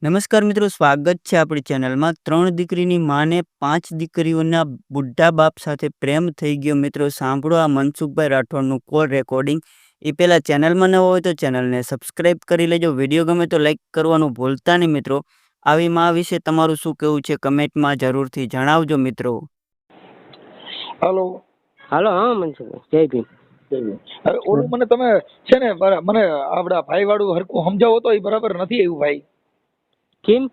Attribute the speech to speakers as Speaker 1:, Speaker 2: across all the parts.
Speaker 1: નમસ્કાર મિત્રો, સ્વાગત છે આપણી ચેનલમાં। 3 દીકરીની માને 5 દીકરીઓના બુઢા બાપ સાથે પ્રેમ થઈ ગયો। મિત્રો સાંભળો આ મનસુખભાઈ રાઠોડનું કોલ રેકોર્ડિંગ। એ પહેલાં ચેનલમાં ન હોય તો ચેનલને સબસ્ક્રાઈબ કરી લેજો। વિડીયો ગમે તો લાઈક કરવાનું ભૂલતા નહીં મિત્રો। આવી માં વિશે તમારું શું કહેવું છે કમેન્ટમાં જરૂરથી જણાવજો મિત્રો।
Speaker 2: હાલો
Speaker 3: હાલો, હા મનસુખભાઈ, જય ભીમ।
Speaker 2: હવે ઓલું મને તમે છે ને મને આપડા ભાઈ વાળું હરખું સમજાવો તો એ બરાબર નથી આવ્યું ભાઈ।
Speaker 3: કેમ?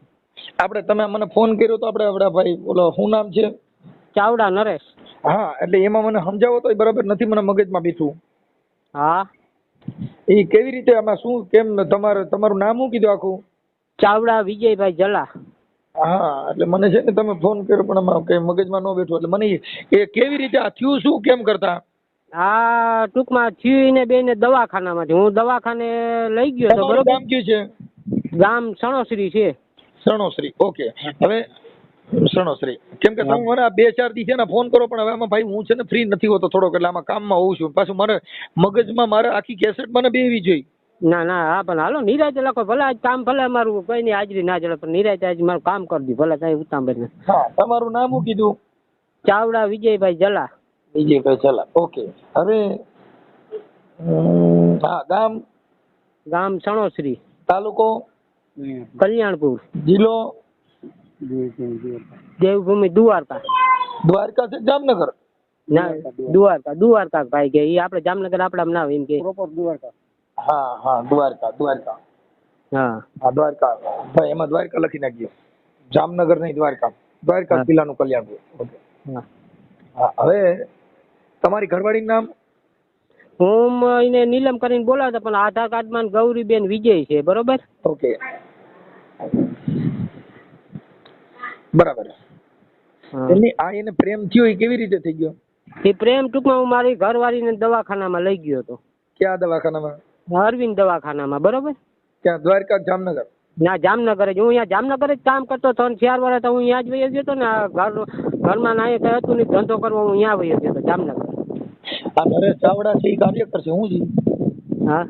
Speaker 2: આપણે તમે મને ફોન કર્યો તો આપણે આપડા ભાઈ ઓલો શું નામ છે?
Speaker 3: ચાવડા નરેશ।
Speaker 2: હા, એટલે એમાં મને સમજાવો તો એ બરાબર નથી મને મગજમાં બેઠું।
Speaker 3: હા,
Speaker 2: એ કેવી રીતે આમાં શું કેમ તમારું નામ શું કીધું આખું?
Speaker 3: ચાવડા વિજયભાઈ ઝલા।
Speaker 2: હા, એટલે મને છે ને તમે ફોન કર્યો પણ આમાં કઈ મગજમાં ન બેઠું એટલે મને એ કેવી રીતે આ થયું શું કેમ કરતા?
Speaker 3: આ ટૂંકમાં થયું ને બેને દવાખાનામાંથી હું દવાખાને લઈ ગયો તો
Speaker 2: તમારું
Speaker 3: બરોબર।
Speaker 2: ગામ કયું છે?
Speaker 3: ગામ સણોસરી છે।
Speaker 2: સણોસરી, ઓકે। હવે સણોસરી કેમ કે તમે મને આ 2-4 દી છે ને ફોન કરો પણ હવે આમાં ભાઈ હું છે ને ફ્રી નથી હોતો થોડોક, એટલે આમાં કામમાં હોઉં છું। પાછું મારે મગજમાં મારે આખી કેસેટ મને બેવી જોઈ।
Speaker 3: ના ના, હા પણ હાલો નિરાતે લખો, ભલે આજ કામ ભલે અમારું કઈ ની હાજરી ના ચડે પણ નિરાતે આજ મારું કામ કરી દઉં, ભલે કઈ ઉતાંબર ને।
Speaker 2: હા, તમારું નામ શું કીધું?
Speaker 3: ચાવડા વિજયભાઈ ઝલા।
Speaker 2: વિજયભાઈ ઝલા, ઓકે। હવે હા, ગામ?
Speaker 3: ગામ સણોસરી,
Speaker 2: તાલુકો?
Speaker 3: કલ્યાણપુર,
Speaker 2: જિલ્લો?
Speaker 3: દેવભૂમિ દ્વારકા।
Speaker 2: દ્વારકા છે જામનગર?
Speaker 3: ના, દ્વારકા ભાઈ કે ઈ આપણે જામનગર આપડા ના એમ કે દ્વારકા।
Speaker 2: હા હા, દ્વારકા
Speaker 3: હા
Speaker 2: હા, દ્વારકા ભાઈ એમાં દ્વારકા લખી નાખજો, જામનગર નહીં દ્વારકા। દ્વારકા જિલ્લાનું કલ્યાણપુર, ઓકે।
Speaker 3: હા,
Speaker 2: હા, હવે તમારી ઘરવાળીનું નામ?
Speaker 3: હું એને નીલમ કરીને બોલાવતા પણ આધાર કાર્ડમાં ગૌરીબેન વિજય છે, બરોબર?
Speaker 2: ઓકે, બરાબર। એની આ એને પ્રેમ થયો એ કેવી રીતે થઈ ગયો?
Speaker 3: એ પ્રેમ ટૂંકમાં હું મારી ઘરવાળીને દવાખાનામાં લઈ ગયો હતો।
Speaker 2: ક્યાં દવાખાનામાં?
Speaker 3: અરવિંદ દવાખાનામાં, બરોબર?
Speaker 2: ક્યાં, દ્વારકા જામનગર?
Speaker 3: ના, જામનગર જ। હું અહીંયા જામનગર જ કામ કરતો હતો, 4 વર્ષ તો હું અહીંયા જ વહી ગયો હતો ને। ઘરમાં ના કઈ હતું નહીં, ધંધો કરવા હું અહીંયા વહી ગયો હતો જામનગર।
Speaker 2: આ નરેશ ચાવડા છે એ કાર્યકર છે હું જી?
Speaker 3: હા,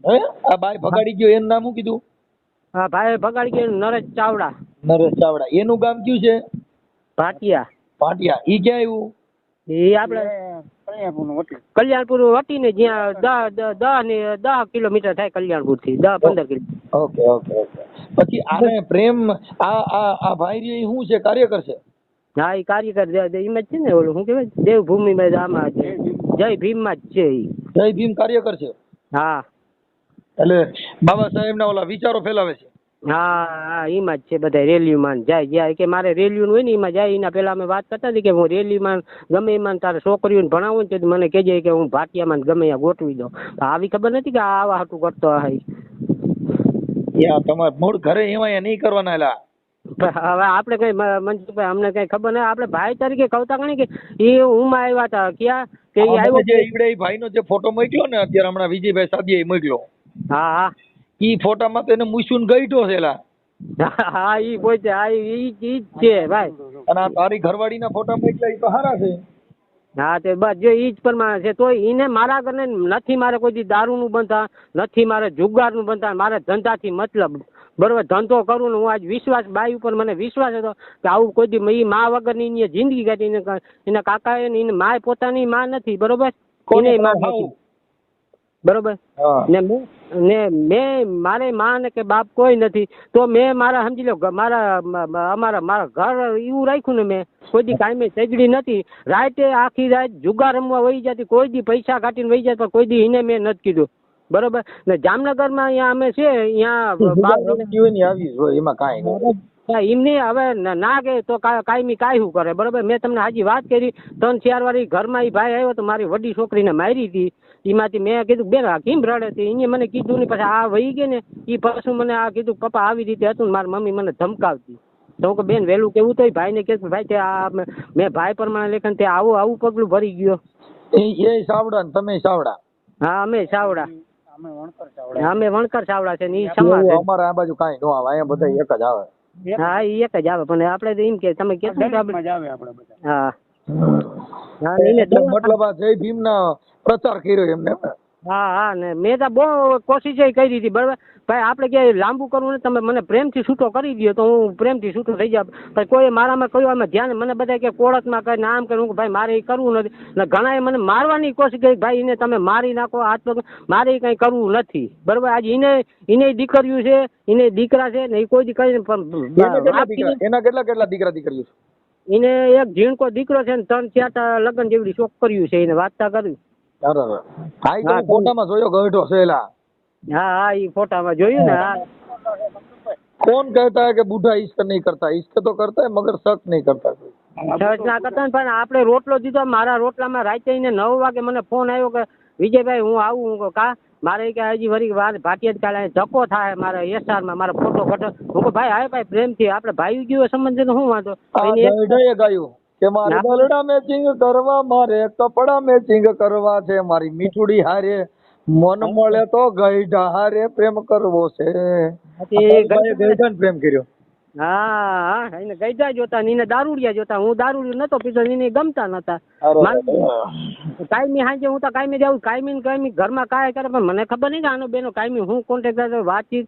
Speaker 2: હે આ બાય ભગાડી ગયો એનું નામ શું કીધું?
Speaker 3: હા ભાઈ ભગાડી ગયો નરેશ ચાવડા।
Speaker 2: નરેશ ચાવડા, એનું ગામ કયું છે?
Speaker 3: ભાટિયા।
Speaker 2: પાટિયા, ઈ ક્યાં આવ્યું?
Speaker 3: એ આપણે કલ્યાણપુર વટી ને જ્યાં 10 કિલોમીટર થાય કલ્યાણપુર થી, 10-15 કિલોમીટર।
Speaker 2: Okay okay okay. પછી આને પ્રેમ આ ભાઈ રહ્યો શું છે, કાર્યકર છે?
Speaker 3: હા, એ કાર્યકર એમાં જ છે ને, ઓલું શું કહેવાય દેવભૂમિ માં આમાં જય ભીમ માં જ છે ઈ।
Speaker 2: જય ભીમ કાર્યકર છે?
Speaker 3: હા,
Speaker 2: એટલે બાબા સાહેબ ના ઓલા વિચારો ફેલાવે છે?
Speaker 3: હા હા, એમાં જ છે બધા રેલીમાં જાય, જ્યાં કે મારે રેલીયું હોય ને એમાં જાય। એના પેલા અમે વાત કરતા હતી કે હું રેલીમાં ગમે એમાં તારે છોકરીઓને ભણાવું ને તો મને કહેજે કે હું ભાટિયામાં ગમે ત્યાં ગોઠવી દઉં। આવી ખબર નથી કે આવા હાટું કરતો હશે।
Speaker 2: યા તમારે મૂળ ઘરે એમાં નહીં કરવાના એલા।
Speaker 3: હવે આપણે કઈ મનસુખભાઈ અમને કઈ ખબર નહીં, આપણે ભાઈ તરીકે કહતા ગણી કે એ હું માં આવ્યા હતા ક્યાં કે એ આવ્યો
Speaker 2: જે ઈવડે ભાઈ નો જે ફોટો મોકલ્યો ને અત્યારે હમણાં વિજયભાઈ સાદીએ મોકલ્યો,
Speaker 3: હા હા,
Speaker 2: ઈ ફોટામાં તો એને મુસુન ગઈઠો છે એલા।
Speaker 3: હા ઈ પોતે, હા ઈ જ છે ભાઈ।
Speaker 2: અને આ તારી ઘરવાળી ના ફોટા મોકલ્યા ઈ તો સારા છે।
Speaker 3: હા, તે બસ જો ઈ જ પ્રમાણે છે। તો એને મારા ઘરને નથી, મારે કોઈ દારૂ નું બંધા નથી, મારે જુગાર નું બંધા, મારે ધંધાથી મતલબ, બરોબર? ધંધો કરું ને હું આજ વિશ્વાસ બાઈ ઉપર મને વિશ્વાસ હતો કે આવું કોઈ દી મા વગરની એની જિંદગી કાઢી। એના કાકા એને માય પોતાની માં નથી, બરોબર? એને માં નથી, બરોબર ને મેં મારે માં ને કે બાપ કોઈ નથી, તો મેં મારા સમજી લો મારા ઘર એવું રાખ્યું ને, મેં કોઈ દી કાંઈ સજડી નથી। રાતે આખી રાત જુગાર રમવા વહી જતી, કોઈ દી પૈસા કાઢીને વહી જતા, કોઈ દી એને મેં નથી કીધું, બરોબર? ને જામનગરમાં અહીંયા અમે છે અહીંયા એમને હવે ના કે તો કાયમી કાયવું કરે, બરોબર? મેં તમને હાજી વાત કરી 3-4 વાર ઘરમાં એ ભાઈ આવ્યો તો મારી વડી છોકરીને મારી હતી, એમાંથી મેં કીધું બેન આ કેમ રડે હતી, એને મને કીધું નહીં। પછી આ વહી ગઈ ને એ પાછું મને આ કીધું પપ્પા આવી રીતે હતું ને મારી મમ્મી મને ધમકાવતી, તો કે બેન વહેલું કેવું તો ભાઈ ને કે ભાઈ તે આ મેં ભાઈ પ્રમાણે લેખન તે આવું પગલું ભરી ગયો।
Speaker 2: એ સાવડા ને તમે સાવડા?
Speaker 3: હા, અમે સાવડા, અમે વણકર સાવડા છે ને ઈ સમાજ।
Speaker 2: અમારે આ બાજુ કાંઈ નો આવે, અહીંયા બધા એક જ આવે।
Speaker 3: હા, એ એક જ આવે પણ આપણે તો એમ કે તમે કેસો હા
Speaker 2: મતલબ આ જય ભીમ ના પ્રચાર કર્યો એમને?
Speaker 3: હા હા ને મેં તો બહુ કોશિશ કરી હતી બરાબર ભાઈ આપણે કે લાંબુ કરવું ને તમે મને પ્રેમથી છૂટો કરી દો તો હું પ્રેમથી છૂટો થઈ જાઉં ભાઈ કોઈ મારામાં કયું આમાં ધ્યાન મને બધા કે કોળતમાં કઈ નામ કરું ભાઈ મારે એ કરવું નથી ને ઘણાએ મને મારવાની કોશિશ કરી ભાઈ એને તમે મારી નાખો હાથ પગ મારે કઈ કરવું નથી બરાબર આજે એને દીકરીઓ છે એને દીકરા છે ને એ કોઈ દી
Speaker 2: એના કેટલા દીકરા દીકરીઓ છે?
Speaker 3: એને એક ઝીણકો દીકરો છે ને 3-4 લગ્ન જેવડી છોકરીઓ છે એને વાતતા કરી.
Speaker 2: અરે હા ઈ તો હું ફોટામાં જોયો ગઈઢો છે એલા.
Speaker 3: હા હા એ ફોટામાં જોયું ને. હા
Speaker 2: कौन कहता है कि बूढ़ा इश्क नहीं करता? इश्क तो करता है मगर शक नहीं करता कोई.
Speaker 3: સર્ચ ના કરતા ને પણ આપણે રોટલો દીધો મારા રોટલામાં રાતે એને 9 વાગે મને ફોન આવ્યો કે વિજયભાઈ હું આવું. હું કહું કા મારે કે હજી વળી વાર ભાટિયા કાલે ધક્કો થાય મારા એસઆરમાં મારો ફોટો ઘટે. હું કહું ભાઈ હા ભાઈ પ્રેમથી આપણે ભાઈ ગયો સંબંધ છે શું વાંધો.
Speaker 2: આ ગઈઢાએ ગાયું કે મારે બલડા મેચિંગ કરવા મારે કપડા મેચિંગ કરવા છે મારી મીઠુડી હારે મન મળે તો ગઈઢા હારે પ્રેમ કરવો છે. ગઈઢાને પ્રેમ કર્યો.
Speaker 3: હા હા એને ગઈઢા જોતા ને એને દારૂડિયા જોતા. હું દારૂડિયો નતો પીતો એને ગમતા નતા. કાયમી સાંજે હું તો કાયમી જાઉં કાયમી ઘરમાં કાંઈ કરે પણ મને ખબર નહીં કે આનો બેનો કાયમી હું કોન્ટેક્ટ વાતચીત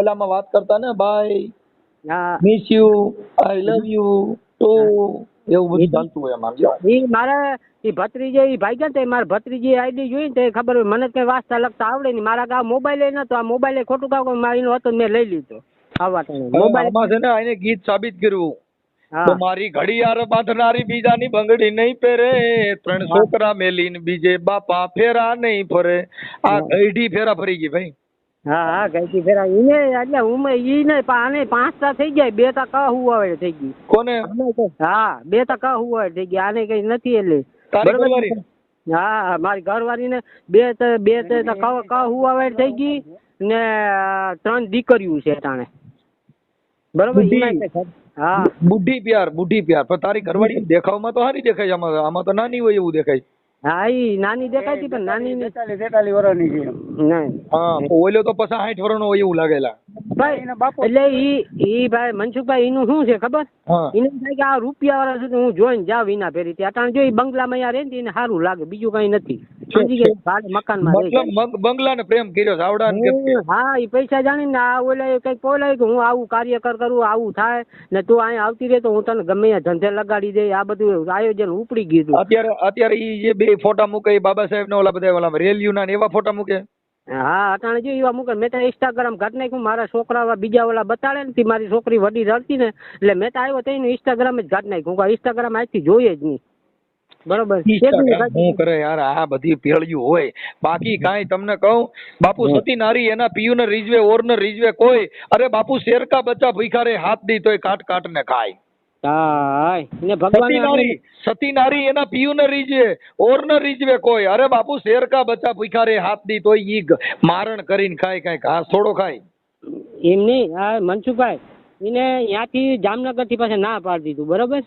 Speaker 2: ઓલામાં વાત કરતા ને બાય
Speaker 3: હા
Speaker 2: miss you I love you તો એવું બધું ચાલતું હોય એમાં.
Speaker 3: ઈ મારા ઈ ભત્રીજે ઈ ભાઈ ગયા તે મારા ભત્રીજી આઈડી જોઈ ને ખબર હોય મને કઈ વાંચતા લખતા આવડે નહીં. મારા ગામ મોબાઈલ નતો આ મોબાઈલ ખોટું કામ મારીનો હતો મેં લઈ લીધો. આવા
Speaker 2: મોબાઈલ છે ને આને ગીત સાબિત કર્યું તો મારી ઘડિયાળ બાંધનારી બીજાની બંગડી નહીં પહેરે 3 છોકરા મેલીને બીજે બાપા ફેરા નહીં ફરે. આ ગઈઢી ફેરા ફરી ગઈ ભાઈ.
Speaker 3: હા હા ગઈઢી ફેરા ઈને એટલે ઉમે ઈ ને આને 5 થઈ જાય 2 તા કા હુવાવે થઈ ગઈ.
Speaker 2: કોને?
Speaker 3: હા 2 તા કા હુવાવે થઈ ગઈ. આને કઈ નથી એટલે
Speaker 2: તારી
Speaker 3: હા મારી ઘરવાળી ને 2 કા હુવાવે થઈ ગઈ ને 3 દીકરીઓ છે તાણે બરોબર. હા
Speaker 2: બુઢી પ્યાર પણ તારી ઘરવાળી દેખાવમાં તો સારી દેખાય છે. આમાં તો નાની હોય એવું દેખાય.
Speaker 3: હા ઈ નાની દેખાય છે પણ નાની 43 વર્ષની છે.
Speaker 2: હા ઓલો તો પછી 60 વર્ષનો હોય એવું લાગેલા
Speaker 3: ભાઈ. એટલે ઈ ભાઈ મનસુખભાઈ એનું શું છે ખબર એને થાય કે આ રૂપિયા વાળા સુધી હું જોઈને જાવ વિના ફેરી ત્યાં જો બંગલામાં યાર રહે એને સારું લાગે બીજું કઈ નથી. સમજી ગયા ભાડે મકાનમાં
Speaker 2: બંગલાને પ્રેમ કર્યો આવડા.
Speaker 3: હા એ પૈસા જાણીને આ ઓલા કઈક બોલાય કે હું આવું કાર્યકર કરું આવું થાય ને તું અહીંયા આવતી રહે તો હું તને ગમે ત્યાં ધંધે લગાડી દે. આ બધું આયોજન ઉપડી ગયું.
Speaker 2: અત્યારે ઈ જે 2 ફોટા મૂકે બાબા સાહેબ ને ઓલા બધા ઓલા રેલીઓના ને એવા ફોટા મૂકે.
Speaker 3: હા અટાણે જો એવા મૂકે. મેં તો ઇન્સ્ટાગ્રામ ઘટ નાખ્યું મારા છોકરા બીજા ઓલા બતાડે ને મારી છોકરી વડી રડતી ને એટલે મેં તો આવ્યો તો એનું ઇન્સ્ટાગ્રામ જ ઘટ નાખ્યું. ઇન્સ્ટાગ્રામ આજથી જોઈએ જ નહીં બરોબર.
Speaker 2: શું કરે યાર આ બધી પેળ્યું હોય બાકી કાંઈ તમને કહું બાપુ સતી નારી એના પિયુને રીઝવે ઓરને રીઝવે કોઈ. અરે બાપુ શેર કા બચ્ચા ભૂખા રે હાથ દી તોય કાટ ને ખાય. સતી નારી એના પિયુને રીઝવે ઓરને રીઝવે કોઈ. અરે બાપુ શેર કા બચ્ચા ભૂખા રે હાથ દી તોય ઈ મારણ કરીને ખાય કઈ ઘાસ થોડો ખાય.
Speaker 3: એમ નહીં આ મનસુખભાઈ એને ત્યાંથી જામનગર થી પાસે ના પાડી દીધું બરોબર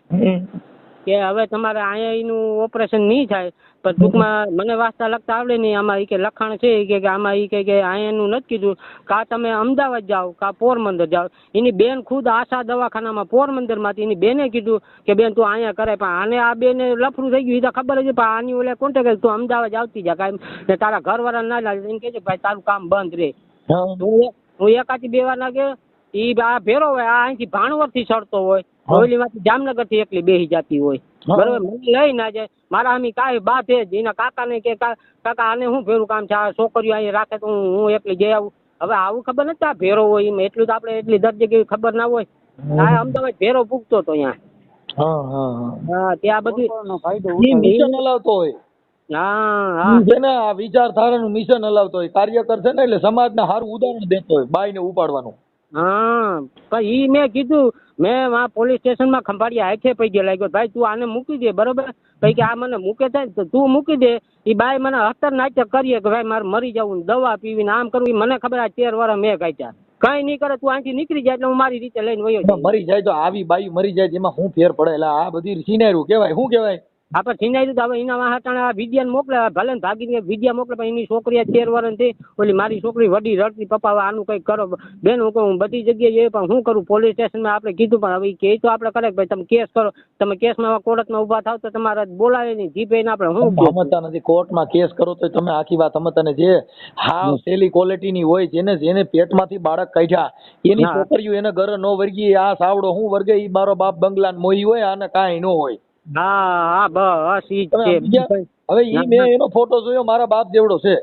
Speaker 3: કે હવે તમારે અહીંયા એનું ઓપરેશન નહીં થાય પણ ટૂંકમાં મને વાંચતા લખતા આવડે નહીં. આમાં કે લખાણ છે કે આમાં કે અહીંયાનું નથી કીધું કા તમે અમદાવાદ જાઓ કા પોરબંદર જાઓ. એની બેન ખુદ આશા દવાખાનામાં પોરબંદરમાંથી એની બેને કીધું કે બેન તું અહીંયા કરે પણ આને આ બેને લફરું થઈ ગયું એ તો ખબર છે પણ આની ઓલે કોન્ટેક્ટ તું અમદાવાદ આવતી જા કાંઈ ને તારા ઘરવાળા ના લાગે એને કહે છે ભાઈ તારું કામ બંધ રહે. હું 1-2 વાર ના ગયો એ આ ભેરો હોય આ અહીંથી ભાણવર થી ચડતો હોય ઓલી માંથી જામનગર થી એકલી બેસી જતી હોય બરોબર. મને લઈ ના જાય મારા આમી કાંઈ બા છે એના કાકા ને કે કાકા આને શું ભેરું કામ છે આ છોકરીઓ અહીં રાખે તો હું એકલી જઈ આવું. હવે આવું ખબર નથી આ ભેરો હોય એમ એટલું તો આપણે એટલી દર્દ જગ્યાએ ખબર ના હોય. આ અમદાવાદ ભેરો પૂગતો હતો અહીંયા. હા ત્યાં બધું
Speaker 2: મિશન હલાવતો હોય.
Speaker 3: હા
Speaker 2: છે ને આ વિચારધારાનું મિશન હલાવતો હોય કાર્યકર છે ને એટલે સમાજને સારું ઉદાહરણ દેતો હોય બાઈને ઉપાડવાનું.
Speaker 3: હા પણ ઈ મેં કીધું મેં પોલીસ સ્ટેશનમાં ખંભાળિયા હાથે પૈકી લાગ્યો ભાઈ તું આને મૂકી દે બરોબર. પછી કે આ મને મૂકે થાય તો તું મૂકી દે. એ બાઈ મને 17 નાટક કરીએ કે ભાઈ મારે મરી જવું દવા પીવીને આમ કરવું. મને ખબર આ 13 વર્ષ મેં કાઢ્યા કઈ નહીં કરે તું અહીંથી નીકળી જાય એટલે હું મારી રીતે લઈને વયો.
Speaker 2: મરી જાય તો આવી બાઈ મરી જાય એમાં શું ફેર પડે? આ બધી સિનેરું કેવાય શું કેવાય
Speaker 3: આપણે છીનાયું તો હવે એના વાહાટાણા વિદ્યાને મોકલે ભલે ને ભાગીને વિદ્યા મોકલે પણ એની છોકરી 13 વર્ષની ઓલી મારી છોકરી વડી રડતી પપ્પા હવે આનું કંઈક કરો બેન હું કહું બધી જગ્યાએ જઈએ પણ શું કરું પોલીસ સ્ટેશનમાં આપણે કીધું પણ હવે કે તો આપણે કરે ભાઈ તમે કેસ કરો તમે કેસમાં કોર્ટમાં ઊભા થાવ તો તમારે બોલાવે નહીં જીપે ને આપણે શું
Speaker 2: સમજતા નથી કોર્ટમાં કેસ કરો તો તમે આખી વાત સમજતા ને જે હાવ સેલી ક્વોલિટીની હોય જેને પેટમાંથી બાળક કાઢ્યા એની છોકરીઓ એને ઘરે નો વર્ગી આ સાવડો હું વર્ગે ઈ મારો બાપ બંગલા મોઈ હોય આને કાંઈ ન હોય.
Speaker 3: હા બસ ઈ જ છે.
Speaker 2: હવે ઈ મેં એનો ફોટો જોયો મારા બાપ જેવડો છે.